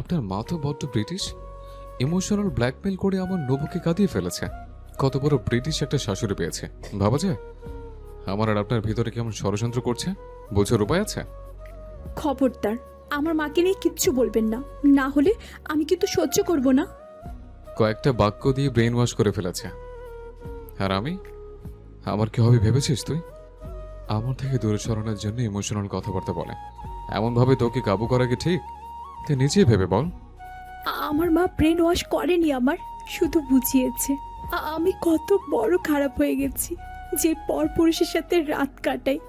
আপনার মা তো বড্ড ব্রিটিশ। ইমোশনাল ব্ল্যাকমেল করে আমার নবুকে কাঁদিয়ে ফেলেছে। কত বড় ব্রিটিশ একটা শাশুড়ি পেয়েছে ভাবা যায়। আমার আর আপনার ভিতরে কেমন ষড়যন্ত্র করছে বোঝার উপায় আছে? খবরদার আমার মাকে নিয়ে কিচ্ছু বলবেন না, না হলে আমি কিন্তু সহ্য করব না। কয়েকটা বাক্য দিয়ে ব্রেন ওয়াশ করে ফেলেছে। আর আমি, আমার কি হবে ভেবেছিস তুই? আমার থেকে দূরে সরানোর জন্য ইমোশনাল কথাবার্তা বলে, এমনভাবে তোকে কাবু করা কি ঠিক? তুই নিজেই ভেবে বল। আমার মা ব্রেন ওয়াশ করেনি, আমার শুধু বুঝিয়েছে। আমি কত বড় খারাপ হয়ে গেছি যে পরপুরুষের সাথে রাত কাটাই।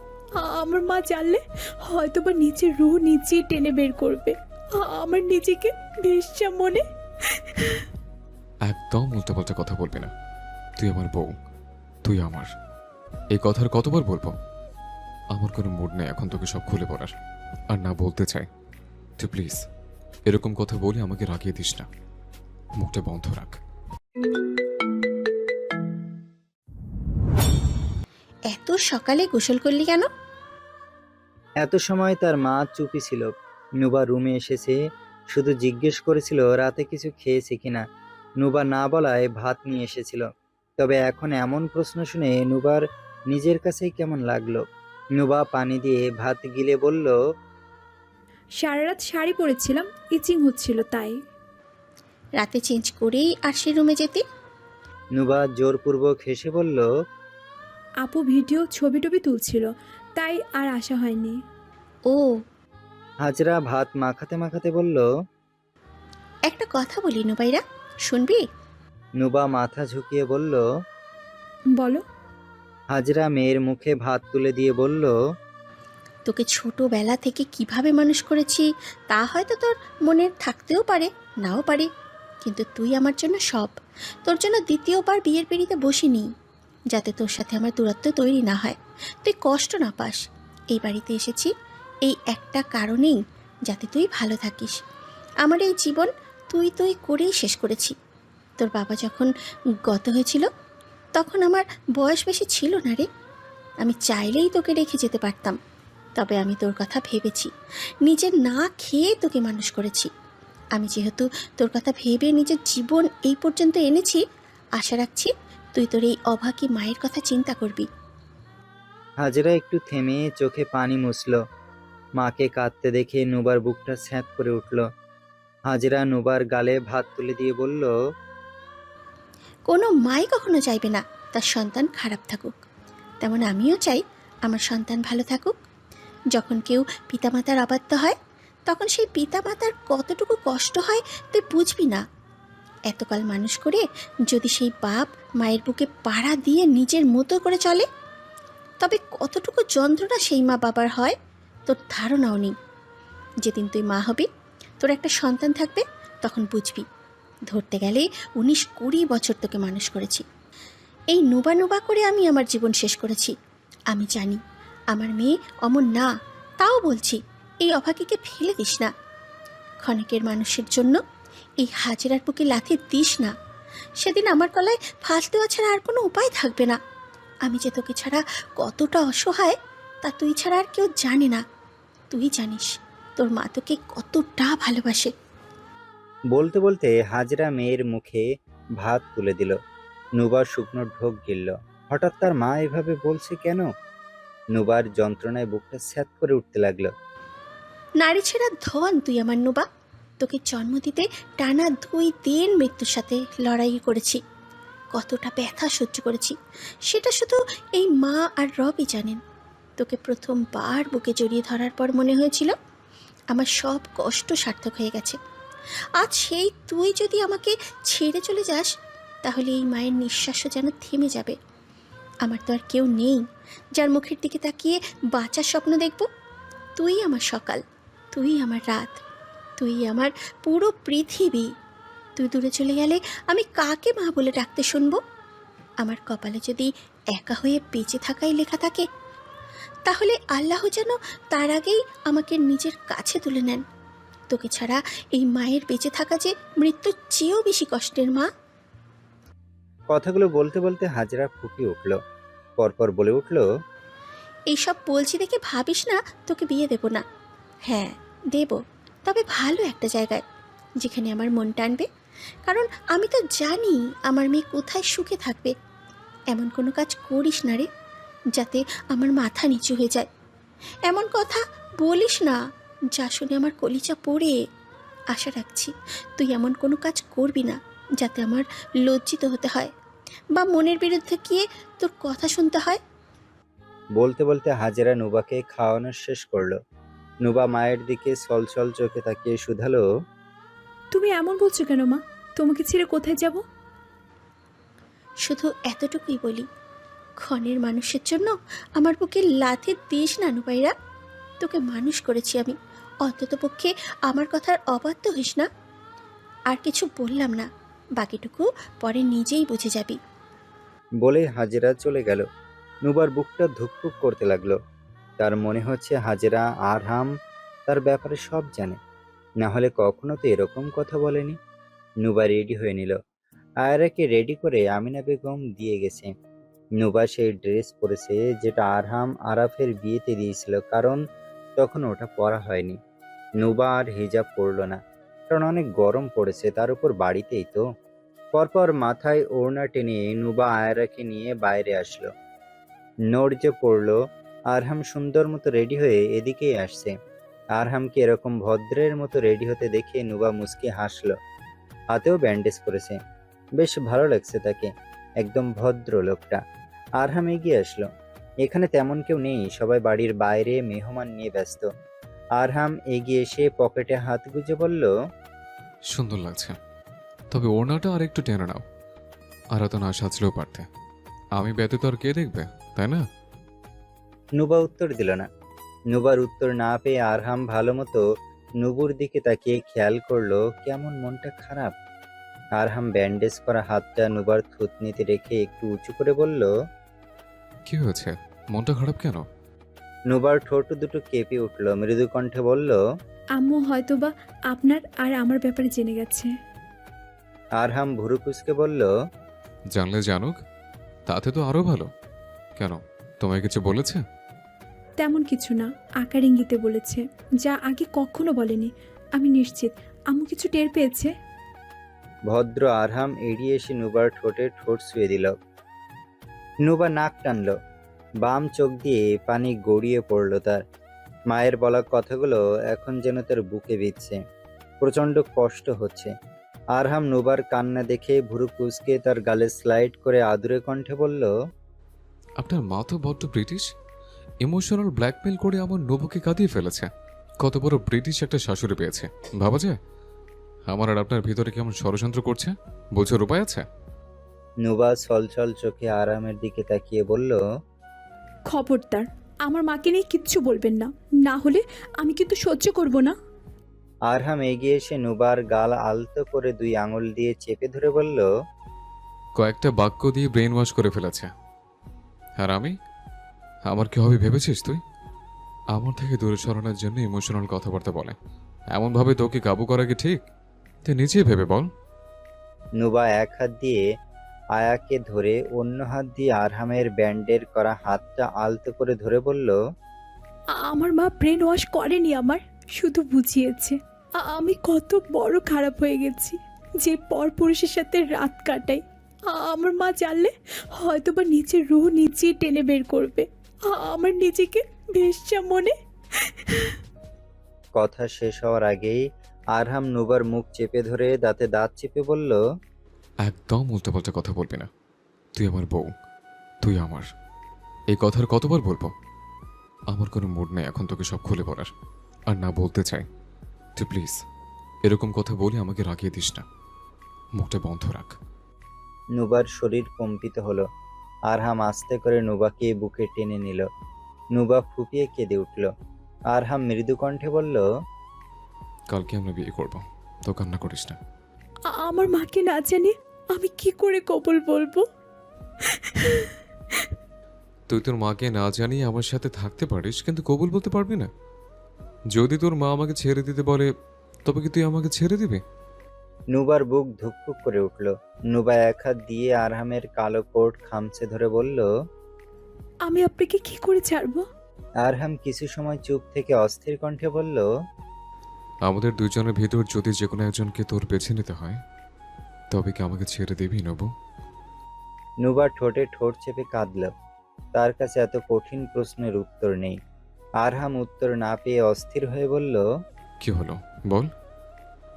আমার মা জানলে হয়তোবা নিজের রুহ নিজেই টেনে বের করবে। আমার নিজেকে বেশ্যা মনে। একদম উল্টাপাল্টা কথা বলবি না। তুই আমার বউ, তুই আমার। এই কথার কতবার বলবো? আমার কোনো মুড নেই এখন তোকে সব খুলে বলার, আর না বলতে চাই। তুই প্লিজ এরকম কথা বলে আমাকে রাগিয়ে দিস না, মুখটা বন্ধ রাখ। এত সকালে গোসল করলি কেন? এত সময় তার মা চুপই ছিল। নুবা রুমে এসেছে, শুধু জিজ্ঞেস করেছিল রাতে কিছু খেয়েছে কিনা। নুবা না বলায় ভাত নিয়ে এসেছিল। তবে এখন এমন প্রশ্ন শুনে নুবার নিজের কাছেই কেমন লাগলো। নুবা পানি দিয়ে ভাত গিলে বলল, সারা রাত শাড়ি পরেছিলাম, ইচিং হচ্ছিল তাই। রাতে চেঞ্জ করেই আর সে রুমে যেতে? নুবা জোরপূর্বক হেসে বলল, আপু ভিডিও ছবি টবি তুলছিল, তাই আর আসা হয়নি। ও, হাজরা ভাত মাখাতে মাখাতে বলল। একটা কথা বলি নুবাইরা, শুনবি? নুবা মাথা ঝুঁকিয়ে বলল। বলো। হাজরা মেয়ের মুখে ভাত তুলে দিয়ে বলল, তোকে ছোটবেলা থেকে কিভাবে মানুষ করেছি তা হয়তো তোর মনে থাকতেও পারে, নাও পারে, কিন্তু তুই আমার জন্য সব। তোর জন্য দ্বিতীয়বার বিয়ের পিঁড়িতে বসিনি, যাতে তোর সাথে আমার দূরত্ব তৈরি না হয়, তুই কষ্ট না পাস। এই বাড়িতে এসেছি এই একটা কারণেই, যাতে তুই ভালো থাকিস। আমার এই জীবন তুই তুই করেই শেষ করেছি। তোর বাবা যখন গত হয়েছিল তখন আমার বয়স বেশি ছিল না রে। আমি চাইলেই তোকে রেখে যেতে পারতাম, তবে আমি তোর কথা ভেবেছি, নিজের না খেয়ে তোকে মানুষ করেছি। আমি যেহেতু তোর কথা ভেবে নিজের জীবন এই পর্যন্ত এনেছি, আশা রাখছি তুই তোর এই অভাগী মায়ের কথা চিন্তা করবি। হাজরা একটু থেমে চোখে পানি মুছল। মাকে কাঁদতে দেখে নুবার বুকটা স্যাঁত করে উঠল। হাজরা নুবার গালে ভাত তুলে দিয়ে বলল, কোনো মাই কখনো চাইবে না তার সন্তান খারাপ থাকুক, তেমন আমিও চাই আমার সন্তান ভালো থাকুক। যখন কেউ পিতামাতার অবাধ্য হয় তখন সেই পিতামাতার কতটুকু কষ্ট হয় তুই বুঝবি না। এতকাল মানুষ করে যদি সেই বাপ মায়ের বুকে পাড়া দিয়ে নিজের মতো করে চলে, তবে কতটুকু যন্ত্রণা সেই মা বাবার হয় তোর ধারণাও নেই। যেদিন তুই মা হবি, তোর একটা সন্তান থাকবে, তখন বুঝবি। ধরতে গেলে 19-20 বছর তোকে মানুষ করেছি। এই নুবা নুবা করে আমি আমার জীবন শেষ করেছি। আমি জানি আমার মেয়ে অমন না, তাও বলছি এই অভাগীকে ফেলে দিস না। ক্ষণিকের মানুষের জন্য এই হাজিরার বুকে লাথি দিস না। সেদিন আমার গলায় ফাঁস দেওয়া ছাড়া আর কোনো উপায় থাকবে না। আমি যে তোকে ছাড়া কতটা অসহায় তা তুই ছাড়া আর কেউ জানে না। তুই জানিস তোর মা তোকে কতটা ভালোবাসে। বলতে বলতে হাজরা মেয়ের মুখে ভাত তুলে দিল। নুবার শুকনো ঢোক গিলল। হঠাৎ তার মা এভাবে বলছে কেন? নুবার যন্ত্রণায় বুকটা স্যাঁত করে উঠতে লাগলো। নারী ছেঁড়া ধন তুই আমার নুবা। তোকে জন্ম দিতে টানা 2 দিন মৃত্যুর সাথে লড়াই করেছি, কতটা ব্যথা সহ্য করেছি সেটা শুধু এই মা আর রবই জানেন। তোকে প্রথমবার বুকে জড়িয়ে ধরার পর মনে হয়েছিল আমার সব কষ্ট সার্থক হয়ে গেছে। আজ সেই তুই যদি আমাকে ছেড়ে চলে যাস, তাহলে এই মায়ের নিঃশ্বাসও যেন থেমে যাবে। আমার তো আর কেউ নেই যার মুখের দিকে তাকিয়ে বাঁচার স্বপ্ন দেখব। তুই আমার সকাল, তুই আমার রাত, তুই আমার পুরো পৃথিবী। তুই দূরে চলে গেলে আমি কাকে মা বলে ডাকতে শুনবো? আমার কপালে যদি একা হয়ে বেঁচে থাকাই লেখা থাকে, তাহলে আল্লাহ যেন তার আগেই আমাকে নিজের কাছে তুলে নেন। তোকে ছাড়া এই মায়ের বেঁচে থাকা যে মৃত্যুর চেয়েও বেশি কষ্টের মা। কথাগুলো বলতে বলতে হাজরা ফুঁপিয়ে উঠল। পরপর বলে উঠল, এইসব বলছি দেখে ভাবিস না তোকে বিয়ে দেব না। হ্যাঁ দেব, তবে ভালো একটা জায়গায়, যেখানে আমার মন টানবে। কারণ আমি তো জানি আমার মেয়ে কোথায় সুখে থাকবে। এমন কোনো কাজ করিস না রে, যাতে আমার মাথা নিচু হয়ে যায়। এমন কথা বলিস না যা শুনে আমার কলিজা পড়ে। আশা রাখছি তুই এমন কোনো কাজ করবি না যাতে আমার লজ্জিত হতে হয় বা মনের বিরুদ্ধে গিয়ে তোর কথা শুনতে হয়। বলতে বলতে হাজেরা নুবাকে খাওয়ানো শেষ করলো। নুবা মায়ের দিকে ছলছল চোখে তাকিয়ে শুধালো, তুমি এমন বলছো কেন মা? তোমাকে ছেড়ে কোথায় যাব? শুধু এতটুকুই বলি, ক্ষণের মানুষের জন্য আমার বুকে লাথি দিস না নুবাইরা। তোকে মানুষ করেছি আমি, অন্ততপক্ষে আমার কথার অবাধ্য হইস না। আর কিছু বললাম না, বাকিটুকু পরে নিজেই বুঝে যাবি। বলেই হাজেরা চলে গেল। নুবার বুকটা ধুকপুক করতে লাগলো। তার মনে হচ্ছে হাজেরা আরহাম তার ব্যাপারে সব জানে, না হলে কখনো তো এরকম কথা বলেনি। নুবা রেডি হয়ে নিল। আয়রাকে রেডি করে আমিনা বেগম দিয়ে গেছে। নুবা সেই ড্রেস পরেছে যেটা আরহাম আরাফের বিয়েতে দিয়েছিল, কারণ তখন ওটা পরা হয়নি। নুবা আর হিজাব পরল না, কারণ অনেক গরম পড়েছে, তার উপর বাড়িতেই তো। পরপর মাথায় ওড়না টেনে নুবা আয়রাকে নিয়ে বাইরে আসলো। নোর যে পড়লো, আরহাম সুন্দর মতো রেডি হয়ে এদিকেই আসছে। আরহামকে এরকম ভদ্রের মতো রেডি হতে দেখে নুবা মুচকি হাসলো। হাতেও ব্যান্ডেজ করেছে, বেশ ভালো লাগছে তাকে, একদম ভদ্র লোকটা। আরহাম এগিয়ে আসলো। এখানে তেমন কেউ নেই, সবাই বাড়ির বাইরে মেহমান নিয়ে ব্যস্ত। আরহাম এগিয়ে এসে পকেটে হাত গুজে বলল, সুন্দর লাগছে, তবে ওড়নাটা আর একটু টেনে নাও। আর এত না সাজলেও পারতে, আমি ব্যতীত আর কে দেখবে, তাই না? নুবা উত্তর দিল না। নুবার উত্তর না পেয়ে আরহাম ভালো মতো নুবুর দিকে তাকিয়ে খেয়াল করলো কেমন মনটা খারাপ। আরহাম ব্যান্ডেজ করা হাতটা নুবার থুতনিতে রেখে একটু উঁচু করে বলল, কি হয়েছে, মনটা খারাপ কেন? নুবার ঠোঁট দুটো কেঁপে উঠল, মৃদু কণ্ঠে বলল, আম্মু হয়তোবা আপনার আর আমার ব্যাপারে জেনে গেছে। আরহাম ভুরু কুঁচকে বলল, জানলে জানুক, তাতে তো আরো ভালো। কেন, তোমায় কিছু বলেছে? তেমন কিছু না, আকার ইঙ্গিতে বলেছে, যা আগে কখনো বলেনি। আমি নিশ্চিত আম্মু কিছু টের পেয়েছে। ভদ্র আরহাম এড়িয়ে এসে নুবার ঠোঁটে ঠোঁট ছুঁয়ে দিল। নুবা নাক টানল, বাম চোখ দিয়ে পানি গড়িয়ে পড়ল তার। মায়ের বলা কথাগুলো এখন যেন তার বুকে বিঁধছে, প্রচন্ড কষ্ট হচ্ছে। আরহাম নুবার কান্না দেখে ভুরু কুঁচকে তার গালে স্লাইড করে আদুরে কণ্ঠে বলল, আপনার মা তো বড্ড ব্রিটিশ, ইমোশনাল ব্ল্যাকমেল করে আমার নবুকে কাঁদিয়ে ফেলেছে। কত বড় ব্রিটিশ একটা শাশুড়ি পেয়েছে ভাবা যায়? আমার আর আপনার ভিতরে কেমন ষড়যন্ত্র করছে, বোঝার উপায় আছে? নুবা ছলছল চোখে আরহামের দিকে তাকিয়ে বলল, খবরদার আমার মাকে নিয়ে কিচ্ছু বলবেন না, না হলে আমি কিন্তু সহ্য করব না। আরহাম এগিয়ে এসে নুবার গাল আলতো করে 2 আঙুল দিয়ে চেপে ধরে বলল, কয়েকটা বাক্য দিয়ে ব্রেন ওয়াশ করে ফেলেছে। আর আমি, আমার কি হবে ভেবেছিস তুই? আমার থেকে দূরে সরানোর জন্য ইমোশনাল কথাবার্তা বলে, এমনভাবে তোকে কাবু করা কি ঠিক? তুই নিজেই ভেবে বল। নুবা এক হাত দিয়ে আয়াকে ধরে অন্য হাত দিয়ে আরহামের ব্যান্ডের করা হাতটা আলতো করে ধরে বলল, আমার মা ব্রেন ওয়াশ করেনি আমার, শুধু বুঝিয়েছে। আমি কত বড় খারাপ হয়ে গেছি যে পরপুরুষের সাথে রাত কাটাই। আমার মা জানলে হয়তোবা নিজের রুহ নিজেই টেনে বের করবে। আমার নিজেকে বেশ্যা মনে। কথা শেষ হওয়ার আগেই আরহাম নুবার মুখ চেপে ধরে দাঁতে দাঁত চেপে বলল, একদম উল্টাপাল্টা কথা বলবি না। তুই আমার বউ, তুই আমার। এই কথার কতবার বলবো? আমার কোনো মুড নেই এখন তোকে সব খুলে বলার, আর না বলতে চাই। তুই প্লিজ এরকম কথা বলে আমাকে রাগিয়ে দিস না, মুখটা বন্ধ রাখ। নুবার শরীর কম্পিত হলো। আরহাম আস্তে করে নুবাকে বুকে টেনে নিল। নুবা ফুপিয়ে কেঁদে উঠল। আরহাম মৃদু কণ্ঠে বলল, কালকে আমরা বিয়ে করবো, তো কান্না করিস না। আমার মাকে না জানি আমি কি করে কবুল বলবো? তুই তোর মাকে না জানিয়ে আমার সাথে থাকতে পারিস, কিন্তু কবুল বলতে পারবি না? যদি তোর মা আমাকে ছেড়ে দিতে বলে, তবে কি তুই আমাকে ছেড়ে দিবি? নুবার বুক ধুকপুক করে উঠল। নুবা এক হাত দিয়ে আরহামের কালো কোট খামচে ধরে বলল, আমি আপনাকে কি করে ছাড়বো? আরহাম কিছু সময় চুপ থেকে অস্থির কণ্ঠে বলল, আমাদের দুইজনের ভিতর যদি যে কোনো একজনকে তোর বেছে নিতে হয়, তবে কি আমাকে ছেড়ে দিবি নবু? নুবা ঠোঁটে ঠোঁট চেপে কাঁদল। তার কাছে এত কঠিন প্রশ্নের উত্তর নেই। আরহাম উত্তর না পেয়ে অস্থির হয়ে বলল, কি হলো বল,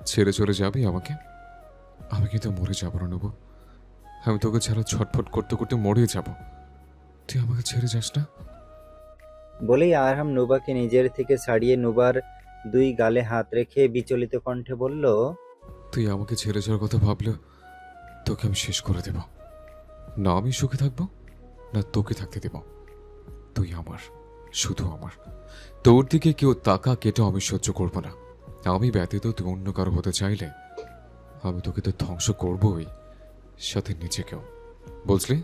ছেড়ে চলে যাবি আমাকে? আমি কিন্তু মরে যাবো না নবু, আমি তোকে ছাড়া ছটফট করতে করতে মরে যাব। তুই আমাকে ছেড়ে যাস না। বলেই আরহাম নুবাকে নিজের থেকে ছাড়িয়ে নুবার দুই গালে হাত রেখে বিচলিত কণ্ঠে বলল, তুই আমাকে ছেড়ে যাওয়ার কথা ভাবলে তোকে আমি শেষ করে দেব। না আমি সুখে থাকবো, না তোকে থাকতে দেব। তুই আমার, শুধু আমার। তোর দিকে কেউ তাকা কেটে আমি সহ্য করব না। আমি ব্যতীত তুই অন্য কারো হতে চাইলে আমি তোকে তো ধ্বংস করবই, সাথে নিজেকেও। বুঝলি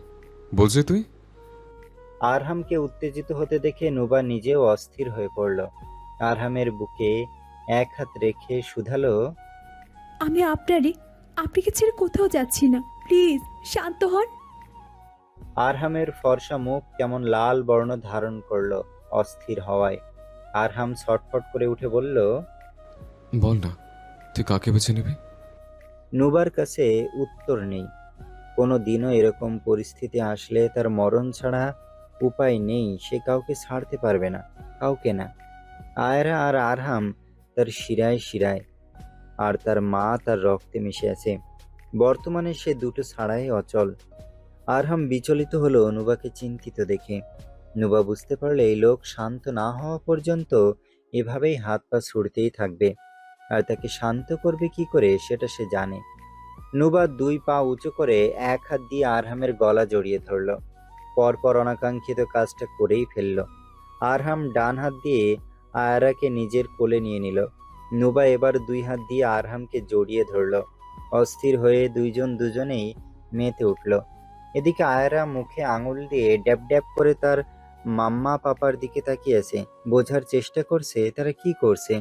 বুঝলি তুই? আরহামকে উত্তেজিত হতে দেখে নুবা নিজেও অস্থির হয়ে পড়ল। আরহামের বুকে এক হাত রেখে শুধালো, আমি আপনারই, আপনাকে ছেড়ে কোথাও যাচ্ছি না, প্লিজ শান্ত হন। আরহামের ফর্সা মুখ কেমন লাল বর্ণ ধারণ করলো অস্থির হওয়ায়। আরহাম ছটফট করে উঠে বলল, বল না, তুই কাকে বেছে নিবি? নুবার কাছে উত্তর নেই। কোনো দিনও এরকম পরিস্থিতি আসলে তার মরণ ছাড়া উপায় নেই। সে কাউকে ছাড়তে পারবে না, কাউকে না। আয়রা আর আরহাম তার শিরায় শিরায়, আর তার মা তার রক্তে মিশে আছে। বর্তমানে সে দুটো ছাড়াই অচল। আরহাম বিচলিত হলো নুবাকে চিন্তিত দেখে। নুবা বুঝতে পারলে এই লোক শান্ত না হওয়া পর্যন্ত এভাবেই হাত পা ছুড়তেই থাকবে, আর তাকে শান্ত করবে কি করে সেটা সে জানে। নুবা দুই পা উঁচু করে এক হাত দিয়ে আরহামের গলা জড়িয়ে ধরল। পরপর অনাকাঙ্ক্ষিত কাজটা করেই ফেলল। আরহাম ডান হাত দিয়ে আয়রাকে নিজের কোলে নিয়ে নিল। নুবা এবার দুই হাত দিয়ে আরহামকে জড়িয়ে ধরল। অস্থির হয়ে দুইজন দুজনেই মেতে উঠল। এদিকে আয়রা মুখে আঙুল দিয়ে ড্যাব ড্যাব করে তার মাম্মা পাপার দিকে তাকিয়েছে, বোঝার চেষ্টা করছে তারা কি করছে।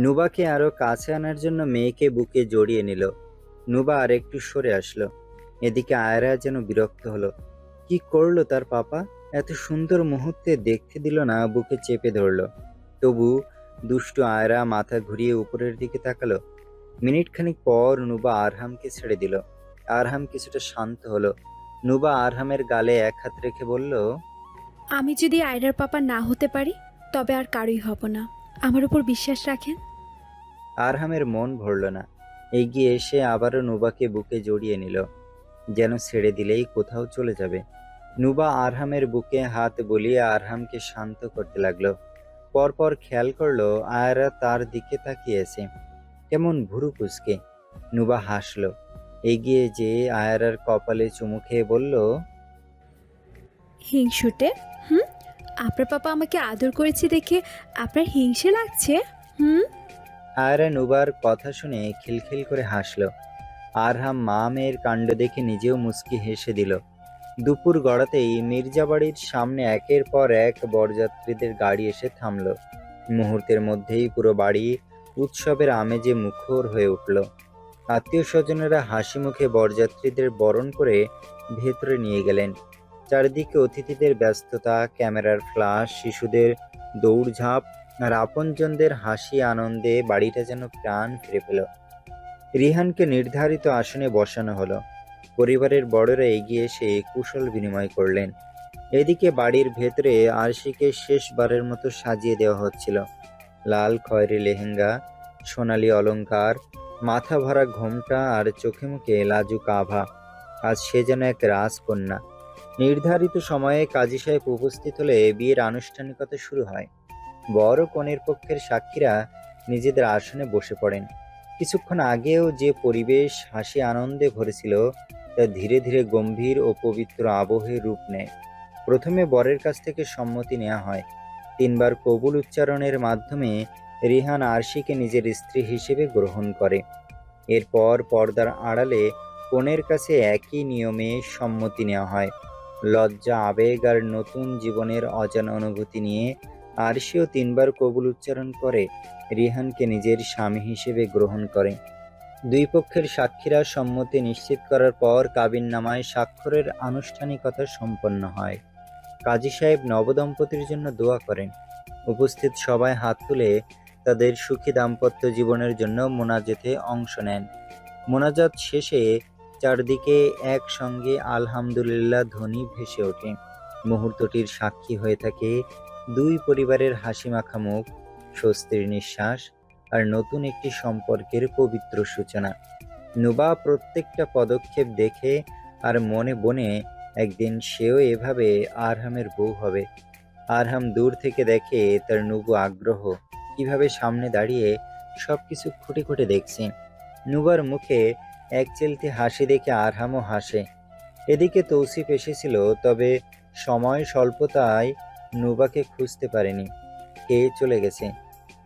নুবাকে আরো কাছে আনার জন্য মেয়েকে বুকে জড়িয়ে নিল। নুবা আর একটু সরে আসলো। এদিকে আয়রা যেন বিরক্ত হলো। কি করলো তার পাপা? এত সুন্দর মুহূর্তে দেখতে দিল না, বুকে চেপে ধরলো। তবু দুষ্টু আয়রা মাথা ঘুরিয়ে উপরের দিকে তাকালো। মিনিট খানিক পর নুবা আরহামকে ছেড়ে দিল। আরহাম কিছুটা শান্ত হলো। নুবা আরহামের গালে এক হাত রেখে বলল, আমি যদি আয়রার পাপা না হতে পারি, তবে আর কারোই হব না। আমার উপর বিশ্বাস রাখেন। আরহামের মন ভরল না। এগিয়ে এসে আবারও নুবাকে বুকে জড়িয়ে নিল, যেন ছেড়ে দিলেই কোথাও চলে যাবে। নুবা আরহামের বুকে হাত বুলিয়ে আরহামকে শান্ত করতে লাগলো। পরপর খেয়াল করলো আয়রা তার দিকে তাকিয়েছে, কেমন ভুরু কুঁচকে। নুবা হাসলো। এগিয়ে যেয়ে আয়রার কপালে চুমু খেয়ে বলল, হিংসুটে, হুম? আপনার পাপা আমাকে আদর করেছে দেখে আপনার হিংসে লাগছে, হুম? আয়রা নুবার কথা শুনে খিলখিল করে হাসলো। আরহাম মা মেয়ের কাণ্ড দেখে নিজেও মুচকি হেসে দিল। দুপুর গড়াতেই মির্জাবাড়ির সামনে একের পর এক বরযাত্রীদের গাড়ি এসে থামলো। মুহূর্তের মধ্যেই পুরো বাড়ি উৎসবের আমেজে মুখর হয়ে উঠল। আত্মীয় স্বজনেরা হাসি মুখে বরযাত্রীদের বরণ করে ভেতরে নিয়ে গেলেন। চারিদিকে অতিথিদের ব্যস্ততা, ক্যামেরার ফ্লাশ, শিশুদের দৌড়ঝাঁপ আর আপনজনদের হাসি আনন্দে বাড়িটা যেন প্রাণ ফিরে পেল। রিহানকে নির্ধারিত আসনে বসানো হলো। পরিবারের বড়রা এগিয়ে এসে কুশল বিনিময় করলেন। এদিকে বাড়ির ভেতরে আরশিকে শেষবারের মতো সাজিয়ে দেওয়া হচ্ছিল। লাল খয়েরি লেহেঙ্গা, সোনালী অলংকার, মাথা ভরা ঘোমটা আর চোখে মুখে লাজুক আভা। আজ সে যেন এক রাজকন্যা। নির্ধারিত সময়ে কাজী সাহেব উপস্থিত হলে বিয়ের আনুষ্ঠানিকতা শুরু হয়। বর ও কনের পক্ষের সাক্ষীরা নিজেদের আসনে বসে পড়েন। কিছুক্ষণ আগেও যে পরিবেশ হাসি আনন্দে ভরেছিল, তা ধীরে ধীরে গম্ভীর ও পবিত্র আবহে রূপ নেয়। প্রথমে বরের কাছ থেকে সম্মতি নেওয়া হয়। 3 বার কবুল উচ্চারণের মাধ্যমে রিহান আরশিকে নিজের স্ত্রী হিসেবে গ্রহণ করে। এরপর পর্দার আড়ালে কনের কাছে একই নিয়মে সম্মতি নেওয়া হয়। লজ্জা, আবেগ আর নতুন জীবনের অজানা অনুভূতি নিয়ে আরশিও 3 বার কবুল উচ্চারণ করে রিহানকে নিজের স্বামী হিসেবে গ্রহণ করে। দুই পক্ষের সাক্ষীরা সম্মতি নিশ্চিত করার পর কাবিননামায় স্বাক্ষরের আনুষ্ঠানিকতা সম্পন্ন হয়। কাজী সাহেব নবদম্পতির জন্য দোয়া করেন। উপস্থিত সবাই হাত তুলে তাদের সুখী দাম্পত্য জীবনের জন্য মোনাজেতে অংশ নেন। মোনাজাত শেষে চারদিকে একসঙ্গে আলহামদুলিল্লাহ ধ্বনি ভেসে ওঠে। মুহূর্তটির সাক্ষী হয়ে থাকে দুই পরিবারের হাসিমাখা মুখ, স্বস্তির নিঃশ্বাস আর নতুন একটি সম্পর্কের পবিত্র সূচনা। নুবা প্রত্যেকটা পদক্ষেপ দেখে আর মনে বনে একদিন সেও এভাবে আরহামের বউ হবে। আরহাম দূর থেকে দেখে তার নুবু আগ্রহ কিভাবে সামনে দাঁড়িয়ে সবকিছু খুঁটে খুঁটে দেখছে। নুবার মুখে এক চেলতে হাসি দেখে আরহামও হাসে। এদিকে তৌসিফ এসেছিল, তবে সময় স্বল্পতায় নুবাকে খুঁজতে পারেনি, খেয়ে চলে গেছে।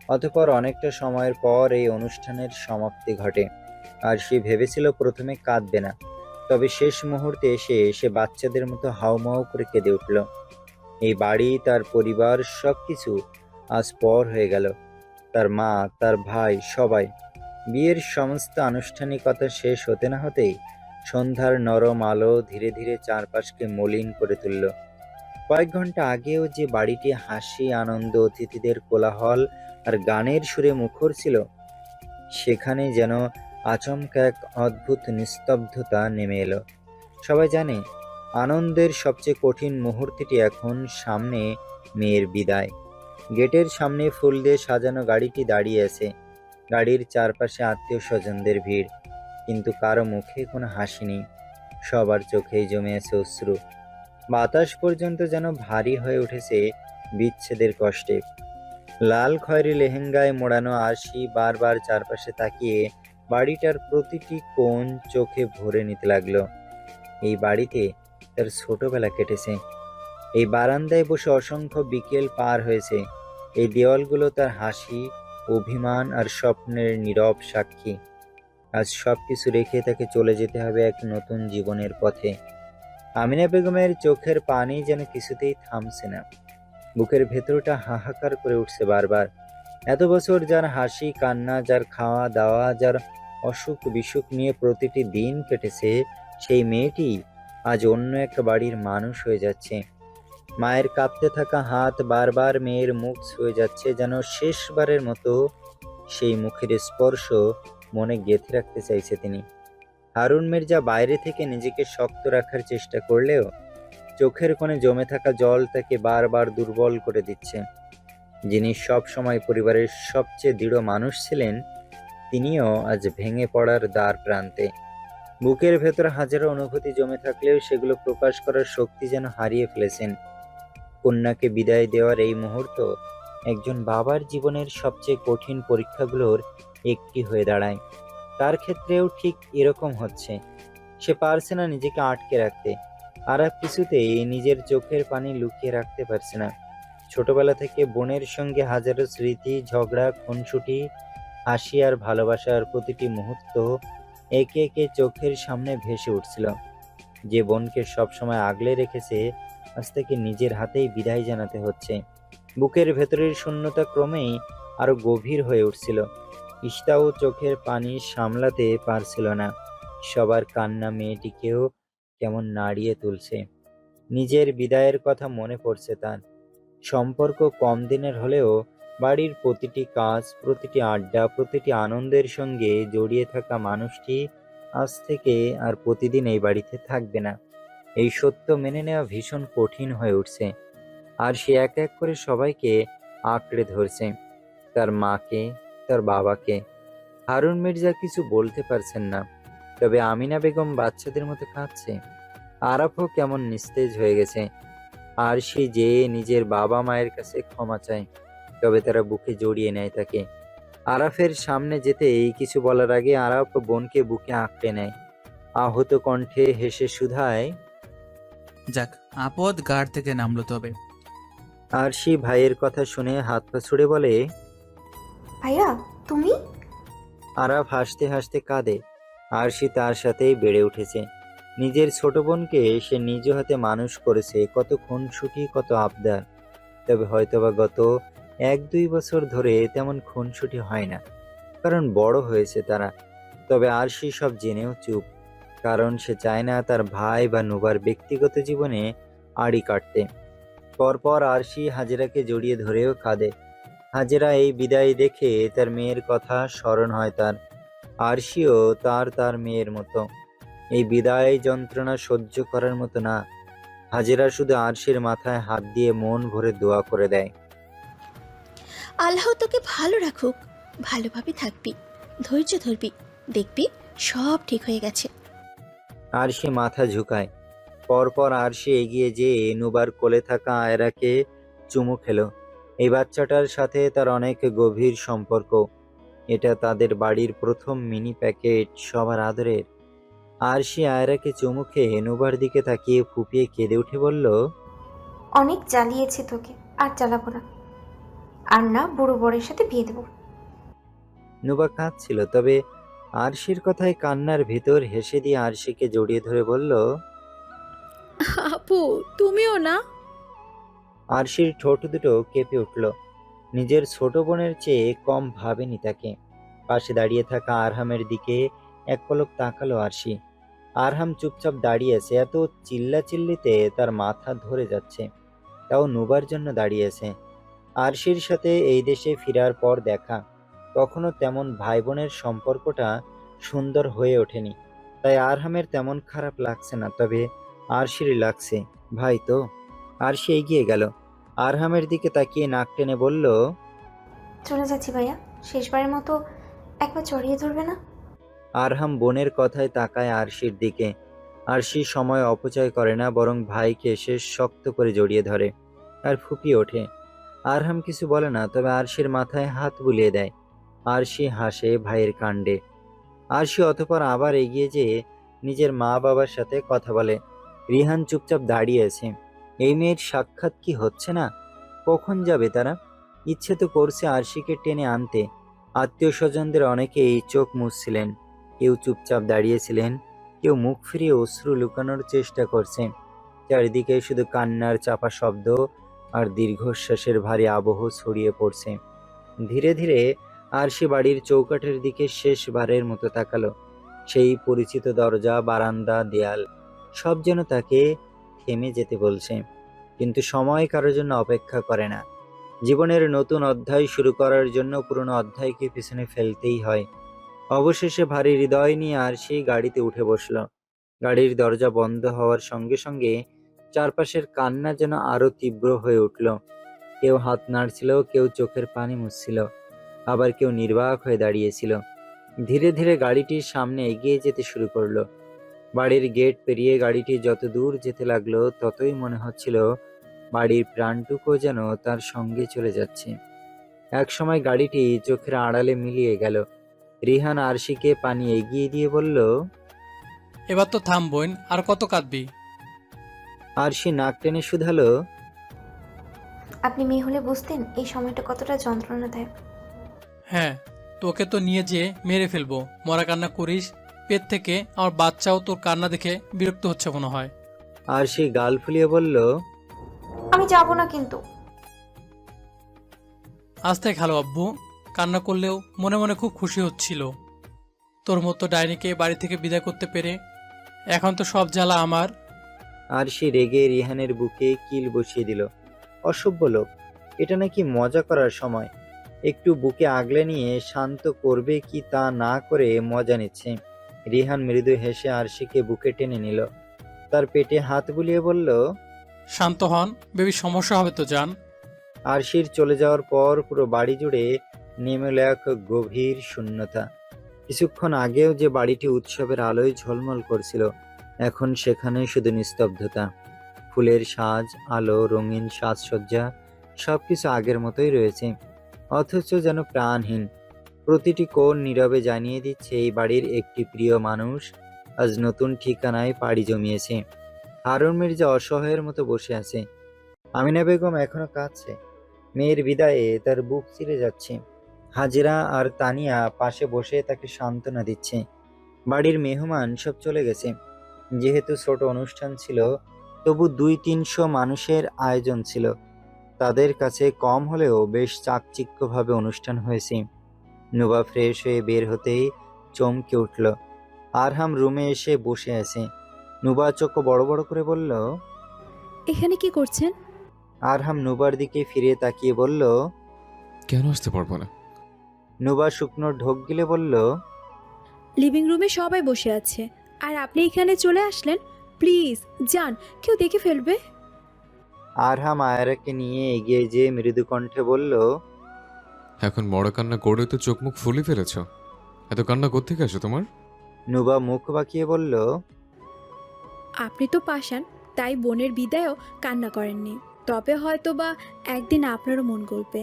অতঃপর অনেকটা সময়ের পর এই অনুষ্ঠানের সমাপ্তি ঘটে। আর সে ভেবেছিল প্রথমে কাঁদবে না, তবে শেষ মুহূর্তে এসে সে বাচ্চাদের মতো হাউমাউ করে কেঁদে উঠল। এই বাড়ি, তার পরিবার, সবকিছু আজ পর হয়ে গেল। তার মা, তার ভাই, সবাই। বিয়ের সমস্ত আনুষ্ঠানিকতা শেষ হতে না হতেই সন্ধ্যার নরম আলো ধীরে ধীরে চারপাশকে মলিন করে তুলল। কয়েক ঘন্টা আগেও যে বাড়িটি হাসি, আনন্দ, অতিথিদের কোলাহল আর গানের সুরে মুখর ছিল, সেখানে যেন আচমকা এক অদ্ভুত নিস্তব্ধতা নেমে এলো। সবাই জানে আনন্দের সবচেয়ে কঠিন মুহূর্তটি এখন সামনে, মেয়ের বিদায়। গেটের সামনে ফুল দিয়ে সাজানো গাড়িটি দাঁড়িয়ে আছে। গাড়ির চারপাশে আত্মীয় স্বজনদের ভিড়, কিন্তু কারো মুখে কোনো হাসি নেই। সবার চোখেই জমে আছে অশ্রু। বাতাস পর্যন্ত যেন ভারী হয়ে উঠেছে বিচ্ছেদের কষ্টে। লাল খয়েরি লেহেঙ্গায় মোড়ানো আরশি বারবার চারপাশে তাকিয়ে বাড়িটার প্রতিটি কোণ চোখে ভরে নিতে লাগলো। এই বাড়িতে তার ছোটবেলা কেটেছে। এই বারান্দায় বসে অসংখ্য বিকেল পার হয়েছে। এই দেওয়ালগুলো তার হাসি, অভিমান আর স্বপ্নের নীরব সাক্ষী। আজ সবকিছু রেখে তাকে চলে যেতে হবে এক নতুন জীবনের পথে। আমিনা বেগমের চোখের পানি যেন কিছুতেই থামছে না। বুকের ভেতরটা হাহাকার করে উঠছে বারবার। এত বছর যার হাসি কান্না, যার খাওয়া দাওয়া, যার অসুখ বিসুখ নিয়ে প্রতিটি দিন কেটেছে, সেই মেয়েটি আজ অন্য একটা বাড়ির মানুষ হয়ে যাচ্ছে। মায়ের কাঁপতে থাকা হাত বারবার মেয়ের মুখ ছুঁয়ে যাচ্ছে, যেন শেষবারের মতো সেই মুখের স্পর্শ মনে গেঁথে রাখতে চাইছে তিনি। হারুন মির্জা বাইরে থেকে নিজেকে শক্ত রাখার চেষ্টা করলেও চোখের কোণে জমে থাকা জল তাকে বারবার দুর্বল করে দিচ্ছে। যিনি সব সময় পরিবারের সবচেয়ে দৃঢ় মানুষ ছিলেন, তিনিও আজ ভেঙে পড়ার দ্বার প্রান্তে। বুকের ভেতর হাজারো অনুভূতি জমে থাকলেও সেগুলো প্রকাশ করার শক্তি যেন হারিয়ে ফেলেছেন। কন্যাকে বিদায় দেওয়ার এই মুহূর্ত একজন বাবার জীবনের সবচেয়ে কঠিন পরীক্ষাগুলোর একটি হয়ে দাঁড়ায়। তার ক্ষেত্রেও ঠিক এরকম হচ্ছে। সে পারছে না নিজেকে আটকে রাখতে, আর কিছুতেই নিজের চোখের পানি লুকিয়ে রাখতে পারছে না। ছোটবেলা থেকে বোনের সঙ্গে হাজারো স্মৃতি, ঝগড়া, খুনসুটি, হাসি আর ভালোবাসার প্রতিটি মুহূর্ত একে একে চোখের সামনে ভেসে উঠছিল। যে বোনকে সবসময় আগলে রেখেছে, আজ থেকে নিজের হাতেই বিদায় জানাতে হচ্ছে। বুকের ভেতরের শূন্যতা ক্রমেই আরো গভীর হয়ে উঠছিল। ইশতাও চোখের পানি সামলাতে পারছিল না। সবার কান্না মেয়েটিকেও কেমন নাড়িয়ে তুলছে। নিজের বিদায়ের কথা মনে পড়ছে তার। সম্পর্ক কম দিনের হলেও বাড়ির প্রতিটি কাজ, প্রতিটি আড্ডা, প্রতিটি আনন্দের সঙ্গে জড়িয়ে থাকা মানুষটি আজ থেকে আর প্রতিদিন এই বাড়িতে থাকবে না। এই সত্য মেনে নেওয়া ভীষণ কঠিন হয়ে উঠছে। আর সে এক এক করে সবাইকে আঁকড়ে ধরছে, তার মাকে, তার বাবাকে। হারুন মির্জা কিছু বলতে পারছেন না, তবে আমিনা বেগম বাচ্চাদের মতো কাঁদছে। আরাফও কেমন নিস্তেজ হয়ে গেছে। আর সে যে নিজের বাবা মায়ের কাছে ক্ষমা চায়, তবে তারা বুকে জড়িয়ে নেয় তাকে। আরাফের সামনে যেতেই কিছু বলার আগে আরাফ বোনকে বুকে আঁকড়ে নেয়। আহত কণ্ঠে হেসে শুধায়, যাক, আপদ গাড় থেকে নামলো তবে। আরশি ভাইয়ের কথা শুনে হাত পা ছুড়ে বলে, ভাইয়া তুমি? আরাফ হাসতে হাসতে কাঁদে। আরশি তার সাথেই বেড়ে উঠেছে। নিজের ছোট বোনকে সে নিজ হাতে মানুষ করেছে, কত খুনসুটি, কত আবদার। তবে হয়তোবা গত 1-2 বছর ধরে তেমন খুনসুটি হয় না, কারণ বড় হয়েছে তারা। তবে আরশি সব জেনেও চুপ, কারণ সে চায় না তার ভাই বা নুবার ব্যক্তিগত জীবনে আড়ি কাটতে। পরপর আরশি হাজেরাকে জড়িয়ে ধরেও কাঁদে। হাজেরা এই বিদায় দেখে তার মেয়ের কথা স্মরণ হয় তার। আরশিও তার মেয়ের মতো। এই বিদায় যন্ত্রণা সহ্য করার মতো না। হাজেরা শুধু আরশির মাথায় হাত দিয়ে মন ভরে দোয়া করে দেয়। আল্লাহ তোকে ভালো রাখুক, ভালোভাবে থাকবি, ধৈর্য ধরবি, দেখবি সব ঠিক হয়ে গেছে। আরশি মাথা ঝুঁকায়। পরপর আরশি এগিয়ে যেয়ে নুবার কোলে থাকা আয়রাকে চুমু খেলো। এই বাচ্চাটার সাথে তার অনেক গভীর সম্পর্ক। এটা তাদের বাড়ির প্রথম মিনি প্যাকেট, সবার আদরের। আরশি আয়রাকে চুমু খেয়ে নুবার দিকে তাকিয়ে ফুপিয়ে কেঁদে উঠে বলল, অনেক জ্বালিয়েছি তোকে, আর জ্বালাবো না। আর না, বুড়ো বরের সাথে বিয়ে দেবো। নুবা কাঁদছিল, তবে আরশির কথায় কান্নার ভিতর হেসে দিয়ে আরশিকে জড়িয়ে ধরে বলল, আপু তুমিও না? আরশির ঠোঁট দুটো কেঁপে উঠল। নিজের ছোট বোনের চেয়ে কম ভাবেনি তাকে। পাশে দাঁড়িয়ে থাকা আরহামের দিকে এক পলক তাকালো আরশি। আরহাম চুপচাপ দাঁড়িয়ে আছে। এত চিল্লাচিল্লিতে তার মাথা ধরে যাচ্ছে, তাও নুবার জন্য দাঁড়িয়ে আছে। আরশির সাথে এই দেশে ফেরার পর দেখা, কখনো তেমন ভাই বোনের সম্পর্কটা সুন্দর হয়ে ওঠেনি। তাই আরহামের তেমন খারাপ লাগছে না, তবে আরশির লাগছে। ভাই তো। আরশি এগিয়ে গেল, আরহামের দিকে তাকিয়ে নাক টেনে বলল, চলে যাচ্ছি ভাইয়া, শেষবারের মতো একবার জড়িয়ে ধরবে না? আরহাম বোনের কথায় তাকায় আরশির দিকে। আরশি সময় অপচয় করে না, বরং ভাইকে সে শক্ত করে জড়িয়ে ধরে আর ফুপিয়ে ওঠে। আরহাম কিছু বলে না, তবে আরশির মাথায় হাত বুলিয়ে দেয়। আরশি হাসে ভাইয়ের কাণ্ডে। আরশি অতঃপর আবার এগিয়ে যেয়ে নিজের মা বাবার সাথে কথা বলে। রিহান চুপচাপ দাঁড়িয়ে আছে। এই মেয়ের সাক্ষাৎ কি হচ্ছে না? কখন যাবে তারা? ইচ্ছে তো করছে আরশিকে টেনে আনতে। আত্মীয় স্বজনদের অনেকেই চোখ মুছছিলেন, কেউ চুপচাপ দাঁড়িয়েছিলেন, কেউ মুখ ফিরিয়ে অশ্রু লুকানোর চেষ্টা করছে। চারিদিকে শুধু কান্নার চাপা শব্দ আর দীর্ঘশ্বাসের ভারী আবহ ছড়িয়ে পড়ছে। ধীরে ধীরে আরশি বাড়ির চৌকাঠের দিকে শেষবারের মতো তাকালো। সেই পরিচিত দরজা, বারান্দা, দেয়াল, সব যেন তাকে থেমে যেতে বলছে। কিন্তু সময় কারোর জন্য অপেক্ষা করে না। জীবনের নতুন অধ্যায় শুরু করার জন্য পুরনো অধ্যায়কে পিছনে ফেলতেই হয়। অবশেষে ভারী হৃদয় নিয়ে আরশি গাড়িতে উঠে বসল। গাড়ির দরজা বন্ধ হওয়ার সঙ্গে সঙ্গে চারপাশের কান্না যেন আরো তীব্র হয়ে উঠল। কেউ হাত নাড়ছিল, কেউ চোখের পানি মুছছিল, আবার কেউ নির্বাক হয়ে দাঁড়িয়েছিল। ধীরে ধীরে গাড়িটির সামনে এগিয়ে যেতে শুরু করলো। বাড়ির গেট পেরিয়ে গাড়িটি যত দূর যেতে লাগলো, ততই মনে হচ্ছিল বাড়ির প্রাণটুকু যেন তার সঙ্গে চলে যাচ্ছে। এক সময় গাড়িটি চোখের আড়ালে মিলিয়ে গেল। রিহান আরশিকে পানি এগিয়ে দিয়ে বলল, এবার তো থাম বোন, আর কত কাঁদবি? আরশি নাক টেনে শুধালো, আপনি মেয়ে হলে বুঝতেন এই সময়টা কতটা যন্ত্রণা দেয়। হ্যাঁ, তোকে তো নিয়ে যেয়ে মেরে ফেলবো। মরা কান্না করিস পেট থেকে, আমার বাচ্চাও তোর কান্না দেখে বিরক্ত হচ্ছে মনে হয়। আরশি গাল ফুলিয়ে বলল, আমি যাব না কিন্তু। আজ থেকে খালো আব্বু, কান্না করলেও মনে মনে খুব খুশি হচ্ছিল তোর মতো ডাইনিকে বাড়ি থেকে বিদায় করতে পেরে। এখন তো সব জ্বালা আমার। আরশি রেগে রিহানের বুকে কিল বসিয়ে দিল। অসভ্য লোক, এটা নাকি মজা করার সময়। একটু বুকে আগলে নিয়ে শান্ত করবে কি তা না করে মজা নিচ্ছে। রিহান মৃদু হেসে আরশিকে বুকে টেনে নিল, তার পেটে হাত বুলিয়ে বলল, শান্ত হন, বেবি সমস্যা হবে তো জান। আরশির চলে যাওয়ার পর পুরো বাড়ি জুড়ে নেমে এলো এক গভীর শূন্যতা। কিছুক্ষণ আগেও যে বাড়িটি উৎসবের আলোয় ঝলমল করছিল, এখন সেখানে শুধু নিস্তব্ধতা। ফুলের সাজ, আলো, রঙিন সাজসজ্জা সবকিছু আগের মতোই রয়েছে, অথচ যেন প্রাণহীন। প্রতিটি কোণ নীরবে জানিয়ে দিচ্ছে এই বাড়ির একটি প্রিয় মানুষ আজ নতুন ঠিকানায় পাড়ি জমিয়েছে। হারুন মির্জা অসহায়ের মতো বসে আছে। আমিনা বেগম এখনো কাঁদছে। মেয়ের বিদায়ে তার বুক চিরে যাচ্ছে। হাজিরা আর তানিয়া পাশে বসে তাকে সান্ত্বনা দিচ্ছে। বাড়ির মেহমান সব চলে গেছে। যেহেতু ছোট অনুষ্ঠান ছিল, তবু 200-300 মানুষের আয়োজন ছিল। তাদের কাছে কম হলেও বেশ চাকচিক্যভাবে অনুষ্ঠান হয়েছে। নুবা ফ্রেশ হয়ে বের হতেই চমকে উঠল। আরহাম রুমে এসে বসে আছে। নুবা চোখ বড় বড় করে বলল, এখানে কি করছেন? আরহাম নুবার দিকে ফিরে তাকিয়ে বলল, কেন আসতে পারবো না? নুবা শুকনো ঢোক গিলে বলল, লিভিং রুমে সবাই বসে আছে আর আপনি এখানে চলে আসলেন। প্লিজ যান, কেউ দেখে ফেলবে। আরহাম আয়ারাকে নিয়ে এগিয়ে যেয়ে মৃদু কণ্ঠে বলল, এখন বড় কান্না করে তো চোখ মুখ ফুলে ফেলেছ। এত কান্না কোত্থেকে আসে তোমার? নুবা মুখ বাঁকিয়ে বলল, আপনি তো পাষাণ, তাই বোনের বিদায়ও কান্না করেননি। তবে হয়তো বা একদিন আপনারও মন গলবে,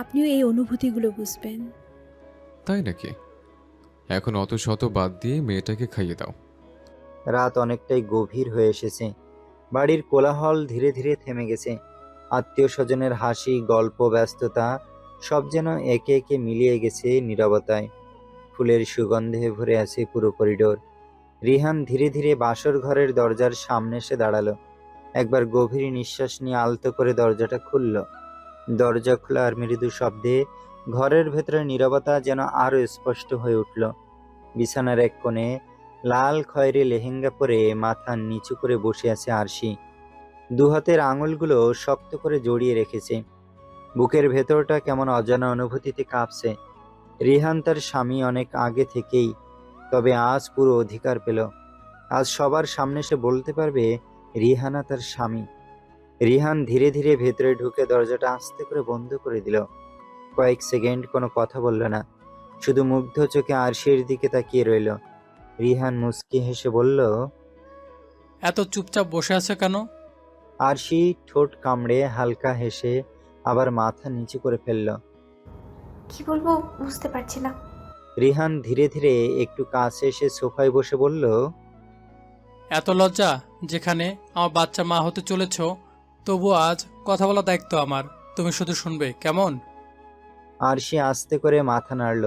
আপনিও এই অনুভূতিগুলো বুঝবেন। তাই নাকি? এখন অত শত বাদ দিয়ে মেয়েটাকে খাইয়ে দাও। রাত অনেকটাই গভীর হয়ে এসেছে। বাড়ির কোলাহল ধীরে ধীরে থেমে গেছে। আত্মীয় স্বজনের হাসি, গল্প, ব্যস্ততা সব যেন একে একে মিলিয়ে গেছে নীরবতায়। ফুলের সুগন্ধে ভরে আছে পুরো করিডোর। রিহান ধীরে ধীরে বাসর ঘরের দরজার সামনে এসে দাঁড়ালো। একবার গভীর নিঃশ্বাস নিয়ে আলতো করে দরজাটা খুলল। দরজা খোলার মৃদু শব্দে ঘরের ভেতরে নীরবতা যেন আরো স্পষ্ট হয়ে উঠল। বিছানার এক কোণে লাল খয়েরি লেহেঙ্গা পরে মাথা নিচু করে বসে আছে আরশি। দুহাতের আঙুলগুলো শক্ত করে জড়িয়ে রেখেছে। বুকের ভেতরটা কেমন অজানা অনুভূতিতে কাঁপছে। রিহান তার স্বামী অনেক আগে থেকেই, তবে আজ পুরো অধিকার পেল। আজ সবার সামনে সে বলতে পারবে রিহানা তার স্বামী। রিহান ধীরে ধীরে ভেতরে ঢুকে দরজাটা আস্তে করে বন্ধ করে দিল। কয়েক সেকেন্ড কোনো কথা বলল না, শুধু মুগ্ধ চোখে আরশির দিকে তাকিয়ে রইল। রিহান মুচকি হেসে বলল, এত চুপচাপ বসে আছে কেন? আরশি ঠোঁট কামড়ে হালকা হেসে আবার মাথা নিচু করে ফেলল। কি বলবো বুঝতে পারছি না। রিহান ধীরে ধীরে একটু কাছে এসে সোফায় বসে বলল, এত লজ্জা, যেখানে আমার বাচ্চা মা হতে চলেছ, তবুও আজ কথা বলা দায়িত্ব আমার। তুমি শুধু শুনবে, কেমন? আরশি আস্তে করে মাথা নাড়ল।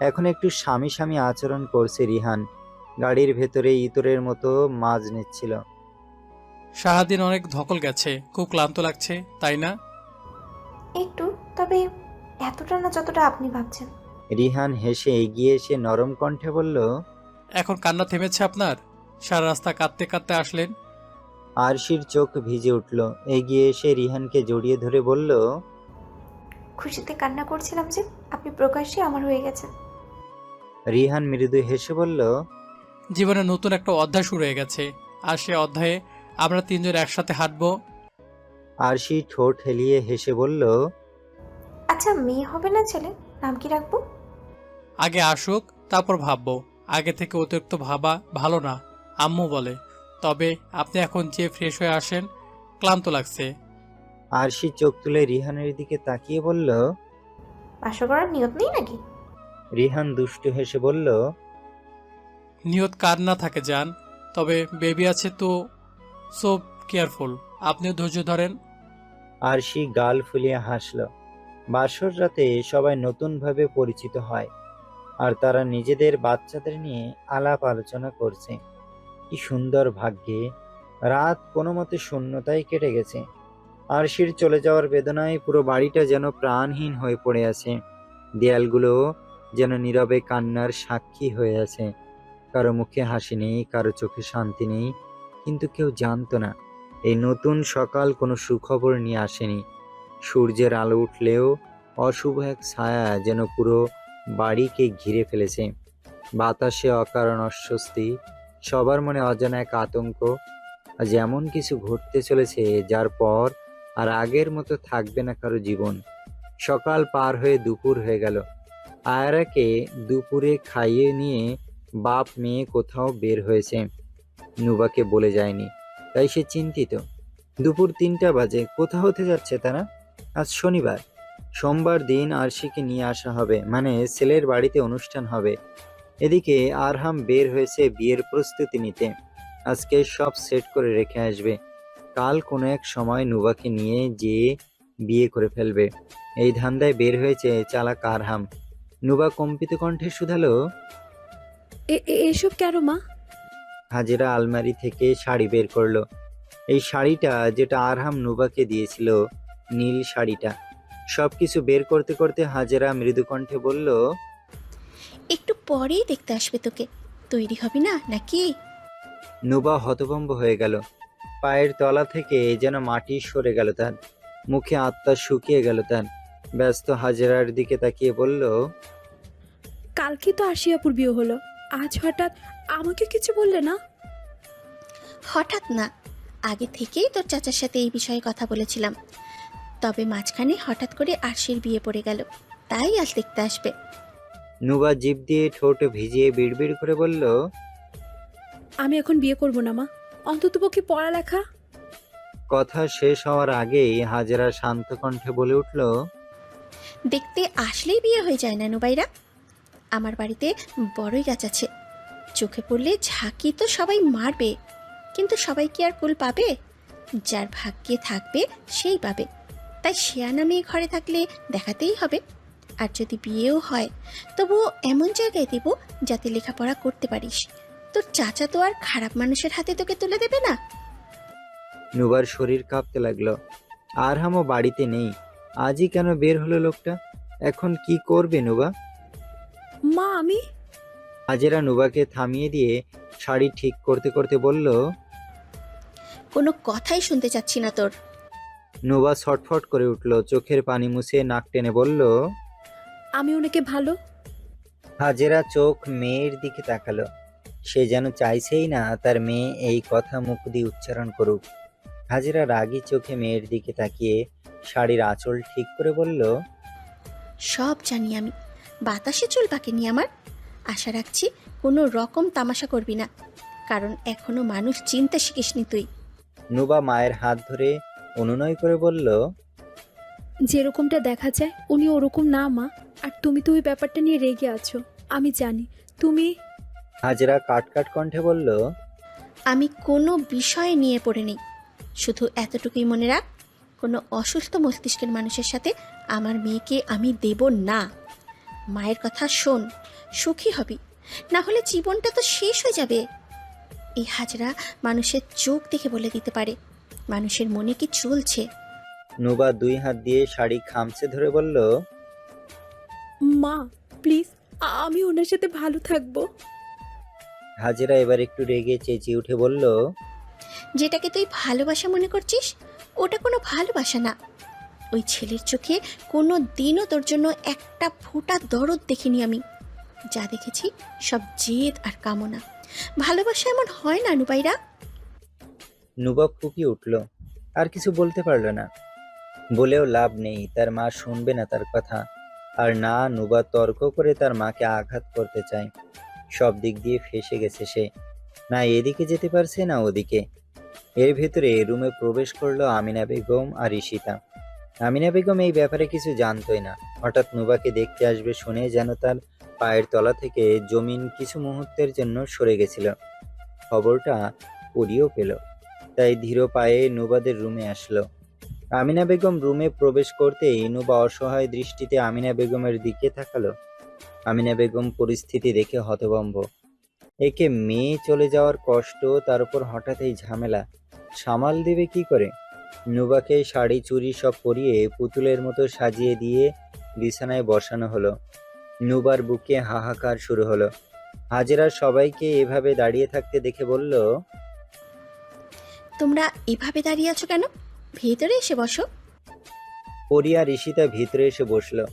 এখন একটু স্বামী স্বামী আচরণ করছে রিহান। গাড়ির ভেতরে ইতরের মতো মাজ নিচ্ছিল। সারাদিন অনেক ধকল গেছে, খুব ক্লান্ত লাগছে, তাই না? একটু, তবে এতটা না যতটা আপনি ভাবছেন। রিহান হেসে এগিয়ে এসে নরম কণ্ঠে বলল, এখন কান্না থেমেছে আপনার? সারা রাস্তা কাঁদতে কাঁদতে আসলেন। আরশির চোখ ভিজে উঠল। এগিয়ে এসে রিহানকে জড়িয়ে ধরে বলল, খুশিতে কান্না করছিলাম যে আপনি প্রকাশ্যে আমার হয়ে গেছেন। রিহান মৃদু হেসে বলল, জীবনে নতুন একটা অধ্যায় শুরু হয়ে গেছে, আর সে অধ্যায়ে আমরা তিনজন একসাথে হাঁটবো। আরশি ঠোঁট হেলিয়ে হেসে বলল, আচ্ছা, মেয়ে হবে না ছেলে? নাম কি রাখবো? আগে আসুক, তারপর ভাববো। আগে থেকে অতিরিক্ত ভাবা ভালো না, আম্মু বলে। তবে আপনি এখন যে ফ্রেশ হয়ে আসেন, ক্লান্ত লাগছে। আরশি চোখ তুলে রিহানের দিকে তাকিয়ে বলল, বাসা করার নিয়ত নেই নাকি? রিহান দুষ্টু হেসে বলল, নিয়ত কার না থাকে যান, তবে বেবি আছে তো, সো কেয়ারফুল। আপনিও ধৈর্য ধরেন। আরশি গাল ফুলিয়ে হাসল। বাসর রাতে সবাই নতুনভাবে পরিচিত হয়, আর তারা নিজেদের বাচ্চাদের নিয়ে আলাপ আলোচনা করছে। কি সুন্দর ভাগ্যে রাত কোনো মতে শূন্যতায় কেটে গেছে। আরশির চলে যাওয়ার বেদনায় পুরো বাড়িটা যেন প্রাণহীন হয়ে পড়ে আছে। দেয়ালগুলো যেন নীরবে কান্নার সাক্ষী হয়ে আছে। কারো মুখে হাসি নেই, কারো চোখে শান্তি নেই, কিন্তু কেউ জানতো না এই নতুন সকাল কোনো সুখবর নিয়ে আসেনি। সূর্যের আলো উঠলেও অশুভ এক ছায়া যেন পুরো বাড়িকে ঘিরে ফেলেছে। বাতাসে অকারণ অস্বস্তি, সবার মনে অজানা এক আতঙ্ক। আজ এমন কিছু ঘটতে চলেছে যার পর আর আগের মতো থাকবে না কারো জীবন। সকাল পার হয়ে দুপুর হয়ে গেল। আয়রাকে দুপুরে খাইয়ে নিয়ে বাপ মেয়ে কোথাও বের হয়েছে, নুবাকে বলে যায়নি, তাই সে চিন্তিত। দুপুর ৩টা বাজে, কোথা হতে যাচ্ছে তারা? আজ শনিবার, সোমবার দিন আরশিকে নিয়ে আসা হবে, মানে ছেলের বাড়িতে অনুষ্ঠান হবে। এদিকে আরহাম বের হয়েছে বিয়ের প্রস্তুতি নিতে। আজকে সব সেট করে রেখে আসবে, কাল কোনো এক সময় নুবাকে নিয়ে যেয়ে বিয়ে করে ফেলবে। এই ধান্দায় বের হয়েছে চালাক আরহাম। নুবা কম্পিত কণ্ঠে শুধালো, এসব কেন মা? হাজেরা আলমারি থেকে শাড়ি বের করলো। এই শাড়িটা যেটা আরহাম নুবাকে দিয়েছিল, নীল শাড়িটা। সবকিছু বের করতে করতে হাজেরা মৃদু কণ্ঠে বলল, একটু পরেই দেখতে আসবে তোকে। তৈরি হবি না নাকি? নুবা হতভম্ব হয়ে গেল। পায়ের তলা থেকে যেন মাটি সরে গেল তার, মুখে আত্মা শুকিয়ে গেল তার। ব্যস্ত হাজেরার দিকে তাকিয়ে বলল, কালকে তো আশিয়াপুর বিয়ে হলো, আজ হঠাৎ আমাকে কিছু বললে না? হঠাৎ না, আগে থেকেই তোর চাচার সাথে এই বিষয়ে কথা বলেছিলাম, তবে মাঝখানে হঠাৎ করে আরশির বিয়ে পড়ে গেল, তাই আজ দেখতে আসবে। নুবা জিভ দিয়ে ঠোঁট ভিজিয়ে বিড়বিড় করে বলল, আমি এখন বিয়ে করব না মা, অন্ততপক্ষে পড়ালেখা। কথা শেষ হওয়ার আগেই হাজেরা শান্ত কণ্ঠে বলে উঠল, দেখতে আসলেই বিয়ে হয়ে যায় না নুবাইরা। আমার বাড়িতে বড়ই গাছ আছে, চোখে পড়লে ঝাঁকি তো সবাই মারবে, কিন্তু সবাই কি আর কুল পাবে? যার ভাগ্যে থাকবে সেই পাবে। তাই শেয়ানা মেয়ে ঘরে থাকলে দেখাতেই হবে। আর যদি বিয়েও হয় তবুও এমন জায়গায় দেব যাতে লেখাপড়া করতে পারিস। তোর চাচা তো আর খারাপ মানুষের হাতে তোকে তুলে দেবে না। নুবার শরীর কাঁপতে লাগলো। আরহামও বাড়িতে নেই, আজই কেন বের হলো লোকটা? এখন কি করবে নুবা? মা আমি হাজেরা নুবাকে থামিয়ে দিয়ে শাড়ি ঠিক করতে করতে বলল, কোনো কথাই শুনতে চাচ্ছি না তোর। নুবা ছটফট করে উঠল, চোখের পানি মুছে নাক টেনে বলল। আমি ওনাকে ভালো। হাজেরা চোখ মেয়ের দিকে তাকালো, সে যেন চাইছেই না তার মেয়ে এই কথা মুখ দিয়ে উচ্চারণ করুক। হাজেরা রাগী চোখে মেয়ের দিকে তাকিয়ে শাড়ির আঁচল ঠিক করে বলল, সব জানি আমি, বাতাসে চুল পাকেনি আমার। আশা রাখছি কোনো রকম তামাশা করবি না, কারণ এখনো মানুষ চিনতে শিখিসনি তুই। নুবা মায়ের হাত ধরে অনুনয় করে বলল, যেরকমটা দেখা যায় উনি ওরকম না মা, আর তুমি তো ওই ব্যাপারটা নিয়ে রেগে আছো, আমি জানি। তুমি হাজেরা কাট কণ্ঠে বলল, আমি কোনো বিষয় নিয়ে পড়ে নেই, শুধু এতটুকুই মনে রাখ, কোনো অসুস্থ মস্তিষ্কের মানুষের সাথে আমার মেয়েকে আমি দেব না। মায়ের কথা শোন, সুখী হবি, না হলে জীবনটা তো শেষ হয়ে যাবে। এই হাজরা মানুষের চোখ দেখে বলে দিতে পারে মানুষের মনে কি চলছে। নুবা দুই হাত দিয়ে শাড়ি খামচে ধরে বলল, মা প্লিজ, আমি ওনার সাথে ভালো থাকবো। হাজেরা এবার একটু রেগে চেঁচিয়ে উঠে বলল, যেটাকে তুই ভালোবাসা মনে করছিস ওটা কোনো ভালোবাসা না। ওই ছেলের চোখে কোনো দিনও তোর জন্য একটা ফোঁটা দরদ দেখিনি আমি। যা দেখেছি সব জেদ আর কামনা। ভালোবাসা এমন হয় না নুবাইরা। নুবা ফুঁপিয়ে উঠল, আর কিছু বলতে পারল না। বলেও লাভ নেই, তার মা শুনবে না তার কথা। আর না, নুবা তর্ক করে তার মাকে আঘাত করতে চায়। সব দিক দিয়ে ফেঁসে গেছে সে, না এদিকে যেতে পারছে না ওদিকে। এর ভেতরে রুমে প্রবেশ করলো আমিনা বেগম আর ঈশিতা। আমিনা বেগম এই ব্যাপারে কিছু জানতোই না। হঠাৎ নুবাকে দেখতে আসবে শুনে যেন তার পায়ের তলা থেকে জমিন কিছু মুহূর্তের জন্য সরে গেছিল। খবরটা পড়িও পেল, তাই ধীর পায়ে নুবাদের রুমে আসলো। আমিনা বেগম রুমে প্রবেশ করতেই নুবা অসহায় দৃষ্টিতে আমিনা বেগমের দিকে তাকালো। আমিনা বেগম পরিস্থিতি দেখে হতভম্ব। একে মেয়ে চলে যাওয়ার কষ্ট, তার উপর হঠাৎ এই ঝামেলা, সামাল দেবে কি করে? নুবাকে শাড়ি চুড়ি সব পরিয়ে পুতুলের মতো সাজিয়ে দিয়ে বিছানায় বসানো হলো। নুবার বুকে হাহাকার শুরু হলো। হাজেরা সবাইকে এভাবে দাঁড়িয়ে থাকতে দেখে বলল, তোমরা এভাবে দাঁড়িয়ে আছো কেন? ভেতরে এসে বসো। পরি আর ঈশিতা ভিতরে এসে বসলো।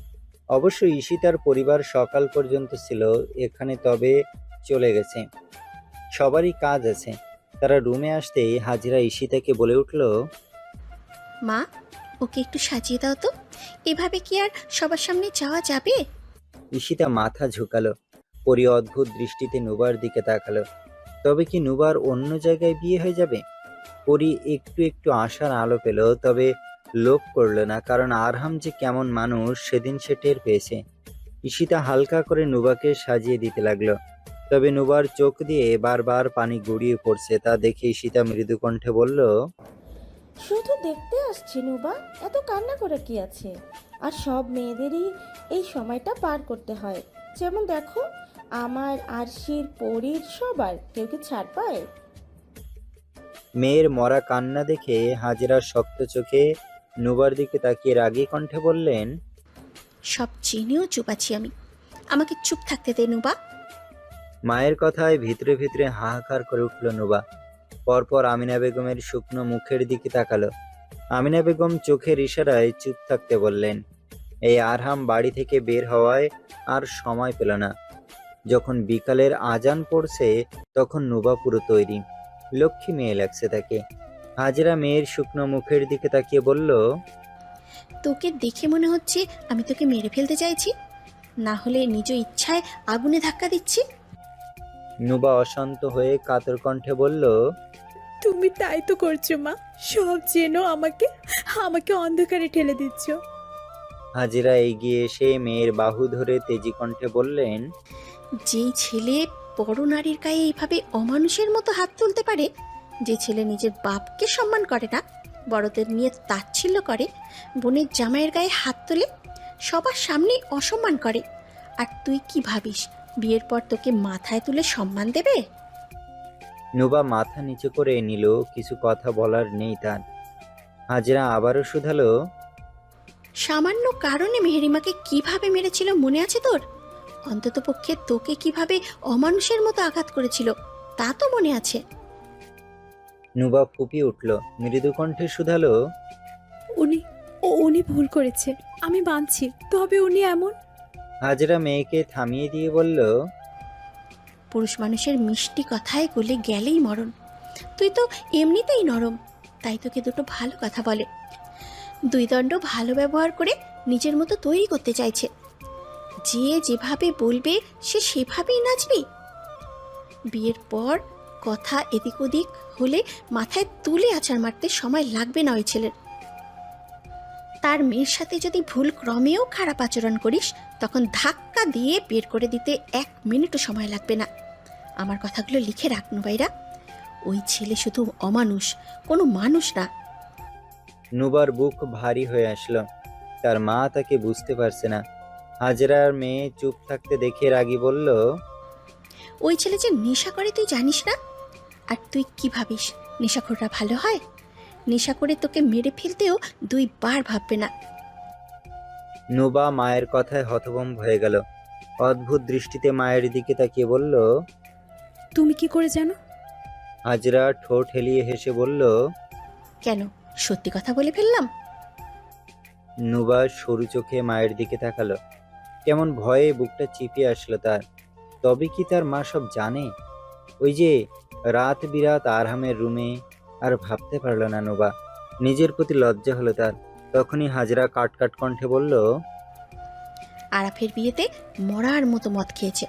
অবশ্য ঈশিতার পরিবার সকাল পর্যন্ত ছিল এখানে, তবে চলে গেছে। সবারই কাজ আছে। তারা রুমে আসতেই হাজিরা ঈশিতাকে বলে উঠল, মা, ওকে একটু সাজিয়ে দাও তো, এভাবে কি আর সবার সামনে যাওয়া যাবে? ঈশিতা মাথা ঝুঁকালো। পরি অদ্ভুত দৃষ্টিতে নুবার দিকে তাকালো। তবে কি নুবার অন্য জায়গায় বিয়ে হয়ে যাবে? পরি একটু একটু আশার আলো পেল, তবে লোভ করলো না, কারণ আরহাম যে কেমন মানুষ সেদিন সে টের পেয়েছে। ঈশিতা হালকা করে নুবাকে সাজিয়ে দিতে লাগলো, তবে নুবার চোখ দিয়ে বারবার পানি গড়িয়ে পড়ছে। তা দেখে ঈশিতা মৃদু কণ্ঠে বলল, শুধু দেখতে আসছি নুবা, এত কান্না করে কি আছে? আর সব মেয়েদেরই এই সময়টা পার করতে হয়। যেমন দেখো, আমার আরশির, পরীর, সবার কেউ কি ছাড় পায়? মেয়ের মরা কান্না দেখে হাজেরা শক্ত চোখে নুবার দিকে তাকিয়ে রাগী কণ্ঠে বললেন, সব চিনেও চুপ আছি আমি, আমাকে চুপ থাকতে দে নুবা। মায়ের কথায় ভিতরে ভিতরে হাহাকার করে উঠল নুবা। পরপর আমিনা বেগমের শুকনো মুখের দিকে তাকালো। আমিনা বেগম চোখের ইশারায় চুপ থাকতে বললেন। এই আরহাম বাড়ি থেকে বের হওয়ায় আর সময় পেল না। যখন বিকালের আজান পড়ছে তখন নুবা পুরো তৈরি, লক্ষ্মী মেয়ে লাগছে তাকে। হাজেরা মেয়ের শুকনো মুখের দিকে তাকিয়ে বলল, তোকে দেখে মনে হচ্ছে আমি তোকে মেরে ফেলতে চাইছি, না হলে নিজ ইচ্ছায় আগুনে ধাক্কা দিচ্ছি। নুবা অশান্ত হয়ে কাতর কণ্ঠে বলল, তুমি তাই তো করছো মা, সব জেনো আমাকে আমাকে অন্ধকারে ঠেলে দিচ্ছ। হাজেরা এগিয়ে এসে মেয়ের বাহু ধরে তেজি কণ্ঠে বললেন, যেই ছেলে বড় নারীর গায়ে এইভাবে অমানুষের মতো হাত তুলতে পারে, যে ছেলে নিজের বাপকে সম্মান করে না, বড়দের নিয়ে তাচ্ছিল্য করে, বোনের জামাইয়ের গায়ে হাত তোলে, সবার সামনেই অসম্মান করে, আর তুই কি ভাবিস বিয়ের পর তোকে মাথায় তুলে সম্মান দেবে? নুবা মাথা নিচু করে নিল, কিছু কথা বলার নেই তার। হাজেরা আবারও শুধালো, সামান্য কারণে মেহেরিমাকে কিভাবে মেরেছিল মনে আছে তোর? অন্ততপক্ষে তোকে কিভাবে অমানুষের মতো আঘাত করেছিল তা তো মনে আছে। নুবা ফুপিয়ে উঠল, মৃদু কণ্ঠে শুধালো, উনি ভুল করেছে, আমি মানছি, তবে উনি এমন। হাজেরা মেয়েকে থামিয়ে দিয়ে বলল, পুরুষ মানুষের মিষ্টি কথায় গলে গেলেই মরণ। তুই তো এমনিতেই নরম, তাই তোকে দুটো ভালো কথা বলে, দুই দণ্ড ভালো ব্যবহার করে নিজের মতো তৈরি করতে চাইছে। যে যেভাবে বলবে সে সেভাবেই নাচবি। বিয়ের পর কথা এদিক ওদিক হলে মাথায় তুলে আছাড় মারতে সময় লাগবে না ওই ছেলের। তার মেয়ের সাথে যদি ভুল ক্রমেও খারাপ আচরণ করিস, তখন ধাক্কা দিয়ে বের করে দিতে 1 মিনিটও সময় লাগবে না। আমার কথাগুলো লিখে রাখ নুবাইরা, ওই ছেলে শুধু অমানুষ, কোনো মানুষ না। নুবার বুক ভারী হয়ে আসলো, তার মা তাকে বুঝতে পারছে না। হাজেরার মেয়ে চুপ থাকতে দেখে রাগী বলল, ওই ছেলে যে নেশা করে তুই জানিস না? আর তুই কি ভাবিস নেশাখোররা ভালো হয়? নেশা করে তোকে মেরে ফেলতেও 2 বার ভাববে না। নুবা মায়ের কথায় হতভম্ব হয়ে গেল, অদ্ভুত দৃষ্টিতে মায়ের দিকে তাকিয়ে বলল, তুমি কি করে জানো? হাজেরা ঠোঁট হেলিয়ে হেসে বলল, কেন, সত্যি কথা বলে ফেললাম? নুবা সরু চোখে মায়ের দিকে তাকালো, কেমন ভয়ে বুকটা চিপিয়ে আসলো তার। তবে কি তার মা সব জানে? ওই যে রাত বিরাত আরহামের রুমে, আর ভাবতে পারল না নুবা, নিজের প্রতি লজ্জা হলো তার। তখনই হাজরা কাট কাট কণ্ঠে বলল, আরাফের বিয়েতে মরার মতো মদ খেয়েছে।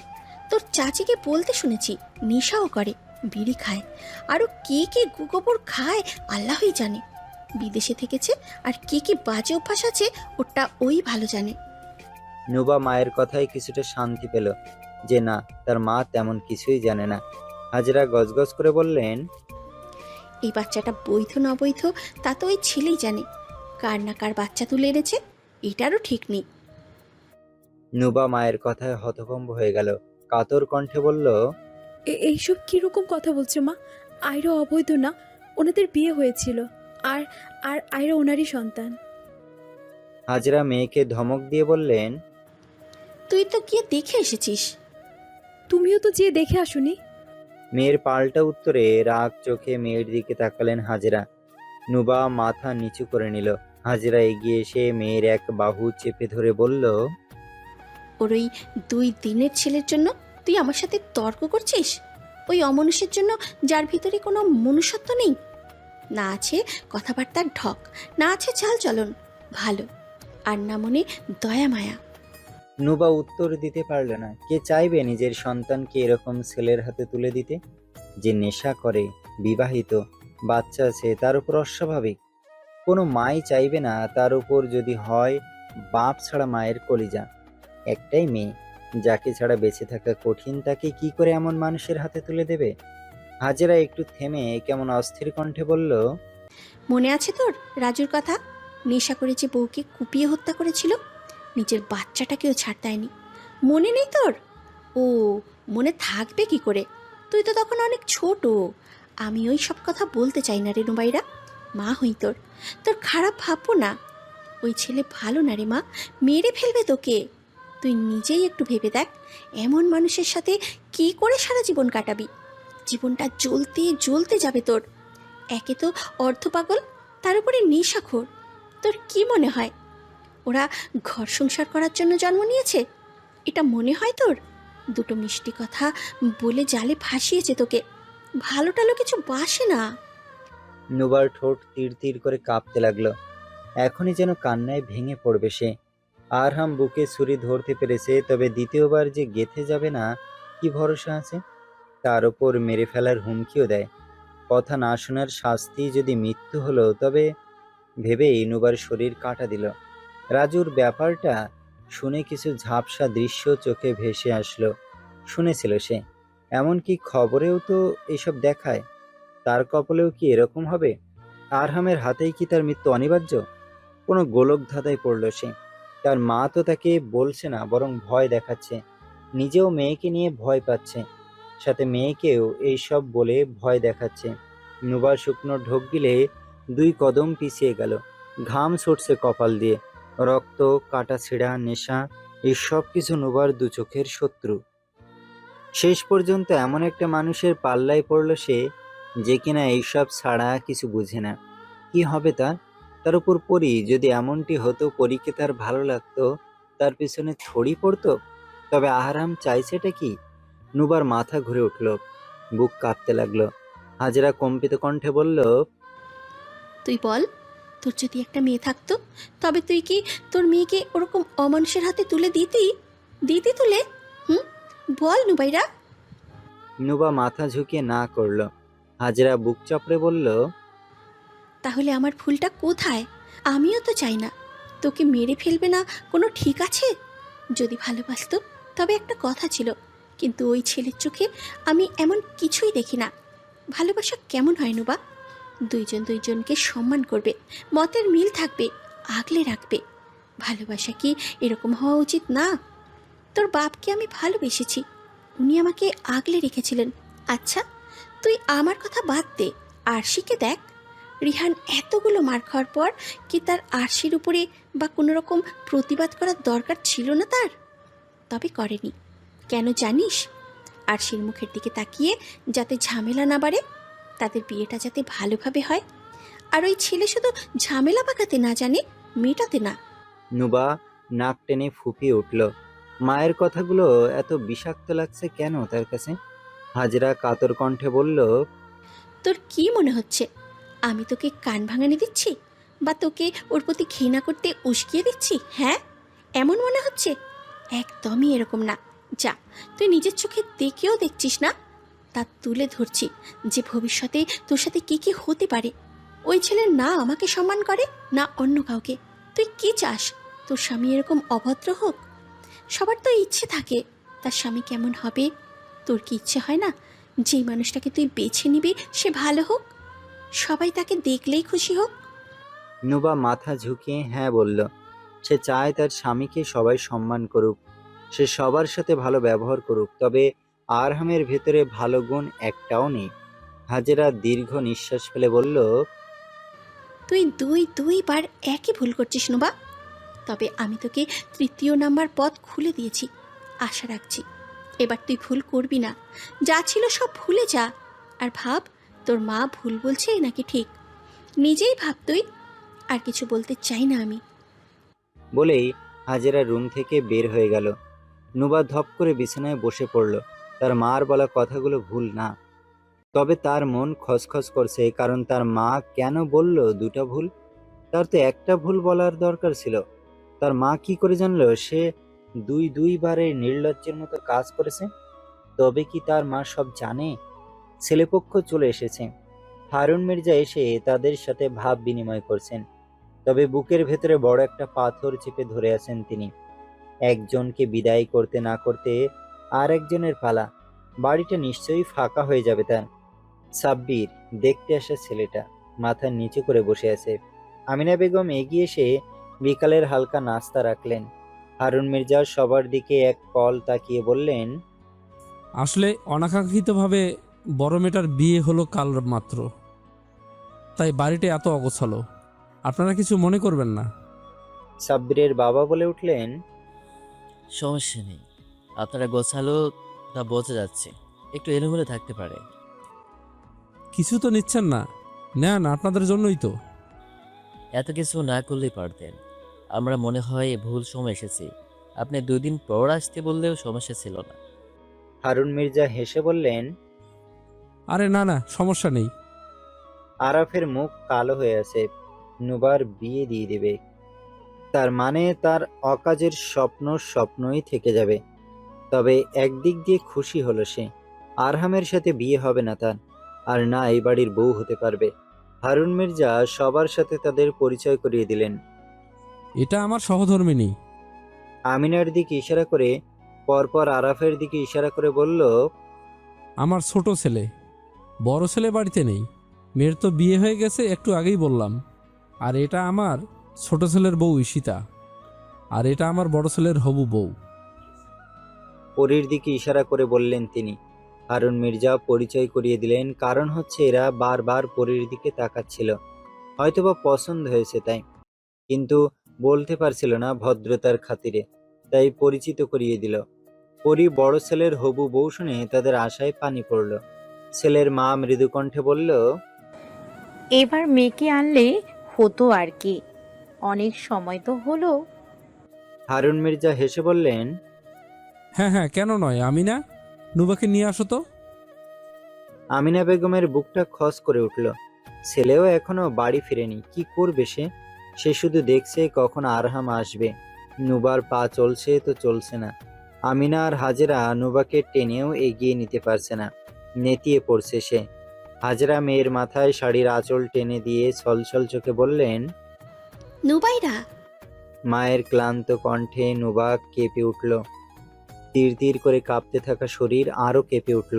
তোর চাচিকে বলতে শুনেছি নেশাও করে, বিড়ি খায়, আরও কে কে গুগোবর খায় আল্লাহই জানে। বিদেশে থেকেছে, আর কি কি বাজে অভ্যাস আছে ওটা ওই ভালো জানে। নুবা মায়ের কথায় কিছুটা শান্তি পেল, যে না, তার মা তেমন কিছুই জানে না। হাজরা গজগজ করে বললেন, এই বাচ্চাটা বৈধ না বৈধ তা তো ওই ছেলেই জানে। কার না কার বাচ্চা তুলে এনেছে এটারও ঠিক নেই। নুবা মায়ের কথায় হতভম্ব হয়ে গেল, কাতর কণ্ঠে বলল, এইসব কিরকম কথা বলছো মা? আয়রা অবৈধ না, ওনাদের বিয়ে হয়েছিল, আর আর আয়রা ওনারই সন্তান। হাজরা মেয়েকে ধমক দিয়ে বললেন, তুই তো গিয়ে দেখে এসেছিস। তুমিও তো যেয়ে দেখে আসুনি। মেয়ের পাল্টা উত্তরে রাগ চোখে মেয়ের দিকে তাকালেন হাজরা। নুবা মাথা নিচু করে নিল। হাজরা এগিয়ে এসে মেয়ের এক বাহু চেপে ধরে বলল, ওর ওই 2 দিনের ছেলের জন্য তুই আমার সাথে তর্ক করছিস? ওই অমনুষ্যের জন্য যার ভিতরে কোনো মনুষ্যত্ব নেই, না আছে কথাবার্তার ঢক, না আছে চাল চলন ভালো, আর না মনে দয়া মায়া। নুবা উত্তর দিতে পারল না। কে চাইবে নিজের সন্তানকে এরকম ছেলের হাতে তুলে দিতে, যে নেশা করে, বিবাহিত, বাচ্চা আছে, তার উপর অস্বাভাবিক? কোনো মাই চাইবে না, তার উপর যদি হয় বাপ ছাড়া মায়ের কলিজা। একটাই মেয়ে, যাকে ছাড়া বেঁচে থাকা কঠিন, তাকে কি করে এমন মানুষের হাতে তুলে দেবে? হাজেরা একটু থেমে কেমন অস্থির কণ্ঠে বলল, মনে আছে তোর রাজুর কথা? নেশা করে যে বউকে কুপিয়ে হত্যা করেছিল, নিজের বাচ্চাটাকেও ছাড় দেয়নি। মনে নেই তোর? ও, মনে থাকবে কি করে? তুই তো তখন অনেক ছোট। আমি ওই সব কথা বলতে চাই না রে নুবাইরা, মা হই তোর, তোর খারাপ ভাববো না। ওই ছেলে ভালো না রে মা, মেরে ফেলবে তোকে। তুই নিজেই একটু ভেবে দেখ, এমন মানুষের সাথে কি করে সারা জীবন কাটাবি? জীবনটা জ্বলতে জ্বলতে যাবে তোর। একে তো অর্ধপাগল, তার উপরে নেশাখোর। তোর কি মনে হয় ওরা ঘর সংসার করার জন্য জন্ম নিয়েছে? এটা মনে হয় তোর? দুটো মিষ্টি কথা বলে জালে ফাঁসিয়েছে তোকে। ভালো টালো কিছু বাসে না। নুবার ঠোঁট তীর তীর করে কাঁপতে লাগলো। এখনই যেন কান্নায় ভেঙে পড়বে সে। আরহাম বুকে ছুরি ধরতে পেরেছে, তবে দ্বিতীয়বার যে গেঁথে যাবে না কি ভরসা আছে? তার ওপর মেরে ফেলার হুমকিও দেয়। কথা না শোনার শাস্তি যদি মৃত্যু হলো, তবে ভেবেই নুবার শরীর কাঁটা দিল। রাজুর ব্যাপারটা শুনে কিছু ঝাপসা দৃশ্য চোখে ভেসে আসলো। শুনেছিল সে, এমনকি খবরেও তো এসব দেখায়। তার কপালেও কি এরকম হবে? আরহামের হাতেই কি তার মৃত্যু অনিবার্য? কোনো গোলক ধাঁধায় পড়ল সে। তার মা তো তাকে বলছে না, বরং ভয় দেখাচ্ছে। নিজেও মেয়েকে নিয়ে ভয় পাচ্ছে, সাথে মেয়েকেও এইসব বলে ভয় দেখাচ্ছে। নুবার শুকনো ঢোক গিলে 2 কদম পিছিয়ে গেল। ঘাম ছুটছে কপাল দিয়ে। রক্ত, কাটা ছিঁড়া, নেশা, এই সব কিছু নুবার দু চোখের শত্রু। শেষ পর্যন্ত এমন একটা মানুষের পাল্লায় পড়ল সে, যে কিনা এইসব ছাড়া কিছু বুঝে না। কি হবে তার উপর পরি? যদি এমনটি হতো, পরীকে তার ভালো লাগতো, তার পিছনে ছড়ি পড়তো, তবে আহারাম চাইছেটা কি? নুবার মাথা ঘুরে উঠল, বুক কাঁপতে লাগলো। হাজরা কম্পিত কণ্ঠে বলল, তুই বল, তোর যদি একটা মেয়ে থাকতো, তবে তুই কি তোর মেয়েকে ওরকম অমানুষের হাতে তুলে দিতি তুলে? হুম, বল নুবাইরা। নুবা মাথা ঝুঁকিয়ে না করলো। হাজরা বুক চাপড়ে বলল, তাহলে আমার ফুলটা কোথায়? আমিও তো চাই না। তোকে মেরে ফেলবে না কোনো ঠিক আছে? যদি ভালোবাসতো তবে একটা কথা ছিল, কিন্তু ওই ছেলের চোখে আমি এমন কিছুই দেখি না। ভালোবাসা কেমন হয় নুবা? দুইজন দুইজনকে সম্মান করবে, মতের মিল থাকবে, আগলে রাখবে। ভালোবাসা কি এরকম হওয়া উচিত না? তোর বাপকে আমি ভালোবেসেছি, উনি আমাকে আগলে রেখেছিলেন। আচ্ছা, তুই আমার কথা বাদ দে, আরশিকে দেখ। রিহান এতগুলো মার খাওয়ার পর কি তার আরশির উপরে বা কোনো রকম প্রতিবাদ করার দরকার ছিল না তার? তবে করেনি। কেন জানিস? আরশির মুখের দিকে তাকিয়ে যাতে ঝামেলা না বাড়ে, তাদের বিয়েটা যাতে ভালোভাবে হয়। আর ওই ছেলে শুধু ঝামেলা পাকাতে না জানে, মেটাতে না। নুবা নাক টেনে ফুঁপিয়ে উঠল। মায়ের কথাগুলো এত বিষাক্ত লাগছে কেন তার কাছে? হাজরা কাতর কণ্ঠে বলল, তোর কি মনে হচ্ছে আমি তোকে কান ভাঙানি দিচ্ছি, বা তোকে ওর প্রতি ঘৃণা করতে উস্কিয়ে দিচ্ছি? হ্যাঁ, এমন মনে হচ্ছে? একদমই এরকম না। যা, তুই নিজের চোখে দেখেও দেখছিস না, তা তুলে ধরছি যে ভবিষ্যতে তোর সাথে কি কি হতে পারে। ওই ছেলে না আমাকে সম্মান করে, না অন্য কাউকে। তুই কি চাস? তোর স্বামী এরকম অভদ্র হোক? সবার তো ইচ্ছে থাকে তার স্বামী কেমন হবে। তোর কি ইচ্ছে হয় না যেই মানুষটাকে তুই বেছে নিবি সে ভালো হোক, সবাই তাকে দেখলেই খুশি হোক? নুবা মাথা ঝুঁকিয়ে হ্যাঁ বলল। সে চায় তার স্বামীকে সবাই সম্মান করুক, সে সবার সাথে ভালো ব্যবহার করুক, তবে আরহামের ভেতরে ভালো গুণ একটাও নেই। হাজেরা দীর্ঘ নিঃশ্বাস ফেলে বলল, তুই দুইবার একই ভুল করছিস নোবা। তবে আমি তোকে 3য় নাম্বার পথ খুলে দিয়েছি, আশা রাখছি এবার তুই ভুল করবি না। যা ছিল সব ভুলে যা, আর ভাব তোর মা ভুল বলছে নাকি ঠিক। নিজেই ভাব তুই। আর কিছু বলতে চাই না আমি। বলেই হাজেরা রুম থেকে বের হয়ে গেল। নুবা ধপ করে বিছানায় বসে পড়ল। তার মার বলা কথাগুলো ভুল না, তবে তার মন খসখস করছে, কারণ তার মা কেন বলল 2টা ভুল? তার তো একটা ভুল বলার দরকার ছিল। তার মা কি করে জানলো সে দুইবারে নির্লজ্জের মতো কাজ করেছে? তবে কি তার মা সব জানে? ছেলেপক্ষ চলে এসেছে। হারুন মির্জা এসে তাদের সাথে ভাব বিনিময় করছেন, তবে বুকের ভেতরে বড় একটা পাথর চেপে ধরে আছেন তিনি। একজনকে বিদায় করতে না করতে আর একজনের পালা। বাড়িটা নিশ্চয়ই ফাঁকা হয়ে যাবে তার। সাব্বির, দেখতে আসা ছেলেটা, মাথা নিচু করে বসে আছে। আমিনা বেগম এগিয়ে এসে বিকালের হালকা নাস্তা রাখলেন। হারুন মির্জা সবার দিকে এক পল তাকিয়ে বললেন, আসলে অনাকাঙ্ক্ষিতভাবে বড় মেয়েটার বিয়ে হলো কাল মাত্র, তাই বাড়িটা এত অগোছালো। আপনারা কিছু মনে করবেন না। সাব্বিরের বাবা বলে উঠলেন, সমস্যা নেই, আপনারা গোছালো তা বোঝা যাচ্ছে, একটু এলোমেলো থাকতে পারে। কিছু তো নিচ্ছেন না, নেন, আপনাদের জন্যই তো। এত কিছু না করলেই পারতেন। আমরা মনে হয় ভুল সময় এসেছি। আপনি 2 দিন পর আসতে বললেও সমস্যা ছিল না। হারুন মির্জা হেসে বললেন। আরে না না, সমস্যা নেই। আরাফের মুখ কালো হয়ে আছে। নুবার বিয়ে দিয়ে দেবে, তার মানে তার অকাজের স্বপ্ন স্বপ্নই থেকে যাবে। তবে একদিক দিয়ে খুশি হলো সে, আরহামের সাথে বিয়ে হবে না তার, আর না এই বাড়ির বউ হতে পারবে। হারুন মির্জা সবার সাথে তাদের পরিচয় করিয়ে দিলেন। এটা আমার সহধর্মিনী। আমিনার দিকে ইশারা করে, পরপর আরাফের দিকে ইশারা করে বলল, আমার ছোট ছেলে। বড় ছেলে বাড়িতে নেই, মেয়ের তো বিয়ে হয়ে গেছে একটু আগেই বললাম। আর এটা আমার ছোট ছেলের বউ ঈশিতা, আর এটা আমার বড় ছেলের হবু বউ। পরীর দিকে ইশারা করে বললেন তিনি। হারুন মির্জা পরিচয় করিয়ে দিলেন, কারণ হচ্ছে এরা বারবার পরীর দিকে তাকাচ্ছিল, হয়তোবা পছন্দ হয়েছে তাই, কিন্তু বলতে পারছিল না ভদ্রতার খাতিরে, তাই পরিচিত করিয়ে দিল। পরী বড় ছেলের হবু বউ শুনে তাদের আশায় পানি পড়ল। ছেলের মা মৃদু কণ্ঠে বলল, এবার মেয়েকে আনলে হতো আর কি, অনেক সময় তো হলো। হারুন মির্জা হেসে বললেন, হ্যাঁ হ্যাঁ, কেন নয়, আমি না। নুবাকে নিয়ে আসো তো। আমিনা বেগমের বুকটা খস করে উঠল। ছেলেও এখনো বাড়ি ফিরেনি, কি করবে সে? সে শুধু দেখছে কখন আরহাম আসবে। নুবার পা চলছে তো চলছে না। আমিনা আর হাজেরা নুবাকে টেনেও এগিয়ে নিতে পারছে না, নেতিয়ে পড়ছে সে। হাজেরা মেয়ের মাথায় শাড়ির আঁচল টেনে দিয়ে ছলছল চোখে বললেন, নুবাইরা। মায়ের ক্লান্ত কণ্ঠে নুবা কেঁপে উঠল। তীর তীর করে কাঁপতে থাকা শরীর আরো কেঁপে উঠল।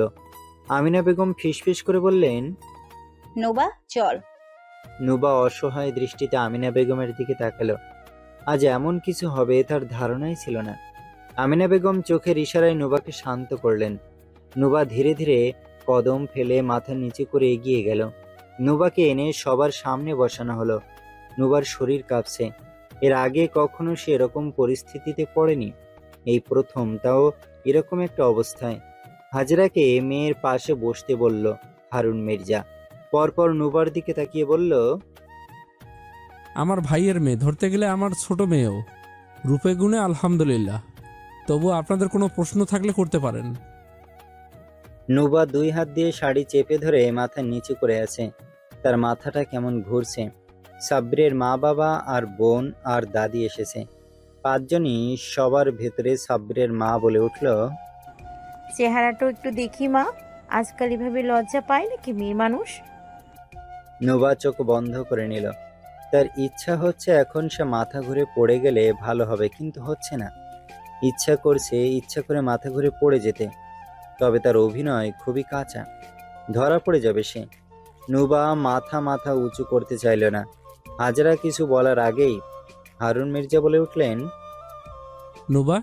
আমিনা বেগম ফিসফিস করে বললেন, নোবা চল। নুবা অসহায় দৃষ্টিতে আমিনা বেগমের দিকে তাকালো। আজ এমন কিছু হবে তার ধারণাই ছিল না। আমিনা বেগম চোখের ইশারায় নুবাকে শান্ত করলেন। নুবা ধীরে ধীরে কদম ফেলে মাথা নিচু করে এগিয়ে গেল। নুবাকে এনে সবার সামনে বসানো হলো। নুবার শরীর কাঁপছে। এর আগে কখনো সে এরকম পরিস্থিতিতে পড়েনি, এই প্রথম, তাও এরকম একটা অবস্থায়। হাজরাকে মেয়ের পাশে বসতে বলল হারুন মির্জা। পরপর নুবার দিকে তাকিয়ে বলল, আমার ভাইয়ের মেয়ে, ধরতে গেলে আমার ছোট মেয়েও। রূপে গুণে আলহামদুলিল্লাহ। তবু আপনাদের কোনো প্রশ্ন থাকলে করতে পারেন। নুবা 2 হাত দিয়ে শাড়ি চেপে ধরে মাথা নিচু করে আছে। তার মাথাটা কেমন ঘুরছে। সাব্বিরের মা বাবা আর বোন আর দাদি এসেছে। 5 জনই। সবার ভেতরে সাব্বিরের মা বলে উঠল, চেহারাটা একটু দেখি মা, আজকাল এভাবে লজ্জা পায় নাকি মেয়ে মানুষ? নুবা চোখ বন্ধ করে নিল। তার ইচ্ছা হচ্ছে এখন সে মাথা ঘুরে পড়ে গেলে ভালো হবে, কিন্তু হচ্ছে না। ইচ্ছা করছে ইচ্ছা করে মাথা ঘুরে পড়ে যেতে, তবে তার অভিনয় খুবই কাঁচা, ধরা পড়ে যাবে সে। নুবা মাথা উঁচু করতে চাইল না। হাজরা কিছু বলার আগেই হারুন মির্জা বলে উঠলেন, নুবা,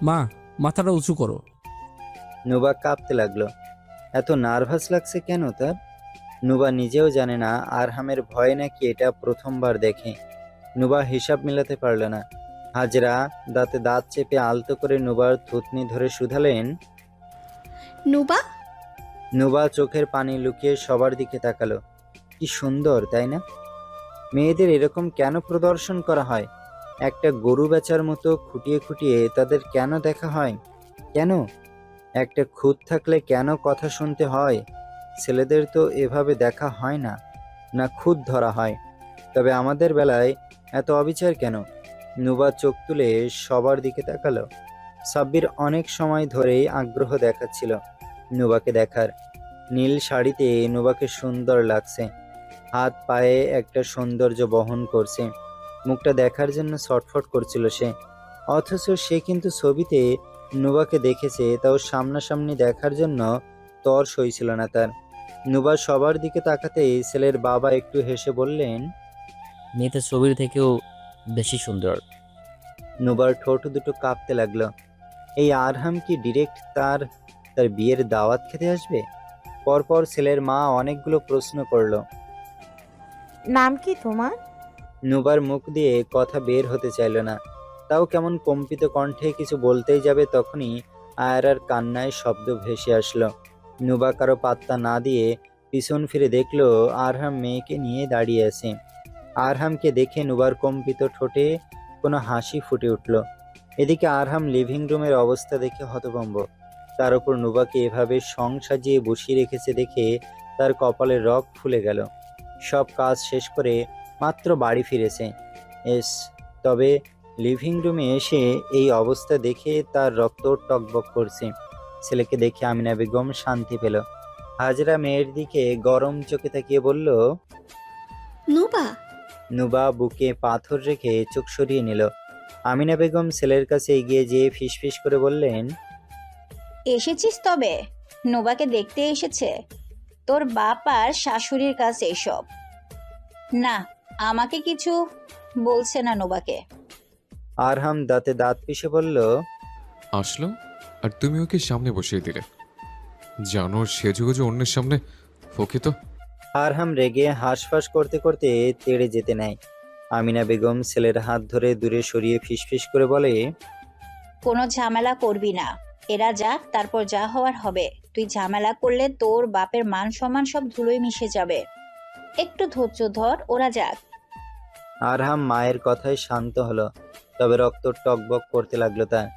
মা, মাথাটা উঁচু করো। নুবা কাঁপতে লাগলো। এত নার্ভাস লাগছে কেন তার? নুবা নিজেও জানে না। আরহামের ভয় নাকি এটা প্রথমবার দেখে। নুবা হিসাব মিলাতে পারল না। হাজরা দাঁতে দাঁত চেপে আলতো করে নুবার থুতনি ধরে শুধালেন, নুবা। নুবা চোখের পানি লুকিয়ে সবার দিকে তাকালো। কি সুন্দর, তাই না? মেয়েদের এরকম কেন প্রদর্শন করা হয়? একটা গরু বেচার মতো খুঁটিয়ে খুঁটিয়ে তাদের কেন দেখা হয়? কেন? একটা খুঁত থাকলে কেন কথা শুনতে হয়? ছেলেদের তো এভাবে দেখা হয় না, না খুঁত ধরা হয়। তবে আমাদের বেলায় এত অবিচার কেন? নুবা চোখ তুলে সবার দিকে তাকালো। সাব্বির অনেক সময় ধরেই আগ্রহ দেখাচ্ছিল নুবাকে দেখার। নীল শাড়িতে নুবাকে সুন্দর লাগছে, হাত পায়ে একটা সৌন্দর্য বহন করছে। মুখটা দেখার জন্য ছটফট করছিল সে, অথচ সে কিন্তু ছবিতে নুবাকে দেখেছে, তাও সামনাসামনি দেখার জন্য তর সইছিল না তার। নুবা সবার দিকে তাকাতেই ছেলের বাবা একটু হেসে বললেন, মেয়েটা ছবির থেকেও বেশি সুন্দর। নুবার ঠোঁট দুটো কাঁপতে লাগলো। এই আরহাম কি ডিরেক্ট তার বিয়ের দাওয়াত খেতে আসবে? পরপর ছেলের মা অনেকগুলো প্রশ্ন করলো। নাম কি তোমার? নুবার মুখ দিয়ে কথা বের হতে চাইল না, তাও কেমন কম্পিত কণ্ঠে কিছু বলতেই যাবে তখনই আয়রার কান্নায় শব্দ ভেসে আসলো। নুবা কারো পাত্তা না দিয়ে পিছন ফিরে দেখলো আরহাম মেয়েকে নিয়ে দাঁড়িয়ে আছে। আরহামকে দেখে নুবার কম্পিত ঠোঁটে কোনো হাসি ফুটে উঠল। এদিকে আরহাম লিভিং রুমের অবস্থা দেখে হতভম্ব। তার উপর নুবাকে এভাবে সং সাজিয়ে বসিয়ে রেখেছে দেখে তার কপালে রগ ফুলে গেল। সব কাজ শেষ করে মাত্র বাড়ি ফিরেছে এস, তবে লিভিং রুমে এসে এই অবস্থা দেখে তার রক্ত টকবক করছে। ছেলেকে দেখে আমিনা বেগম শান্তি পেল। হাজরা মেয়ের দিকে গরম চোখে তাকিয়ে বলল, নুবা। নুবা বুকে পাথর রেখে চোখ সরিয়ে নিল। আমিনা বেগম ছেলের কাছে এগিয়ে যেয়ে ফিসফিস করে বললেন, এসেছিস তবে? নোবাকে দেখতে এসেছে? তোর বাপ আর শাশুড়ির কাছে এসব। না, আমাকে কিছু বলছে না নোবাকে। আরহাম দাঁতে দাঁত পিষে বলল, আসলো আর তুমি ওকে সামনে বসিয়ে দিলে। জানো সেজুগুজু অন্যের সামনে ফকি তো। আরহাম রেগে হাঁসফাঁস করতে করতে তেড়ে যেতে নেয়। আমিনা বেগম ছেলের হাত ধরে দূরে সরিয়ে ফিসফিস করে বলে, কোনো ঝামেলা করবি না, এরা যাক, তারপর যা হওয়ার হবে। তুই ঝামেলা করলে তোর বাপের মান সম্মান সব ধুলোয় মিশে যাবে। একটু ধৈর্য ধর, ওরা যাক। আরহাম মায়ের কথায় শান্ত হলো, তবে রক্ত টকবক করতে লাগলো তার।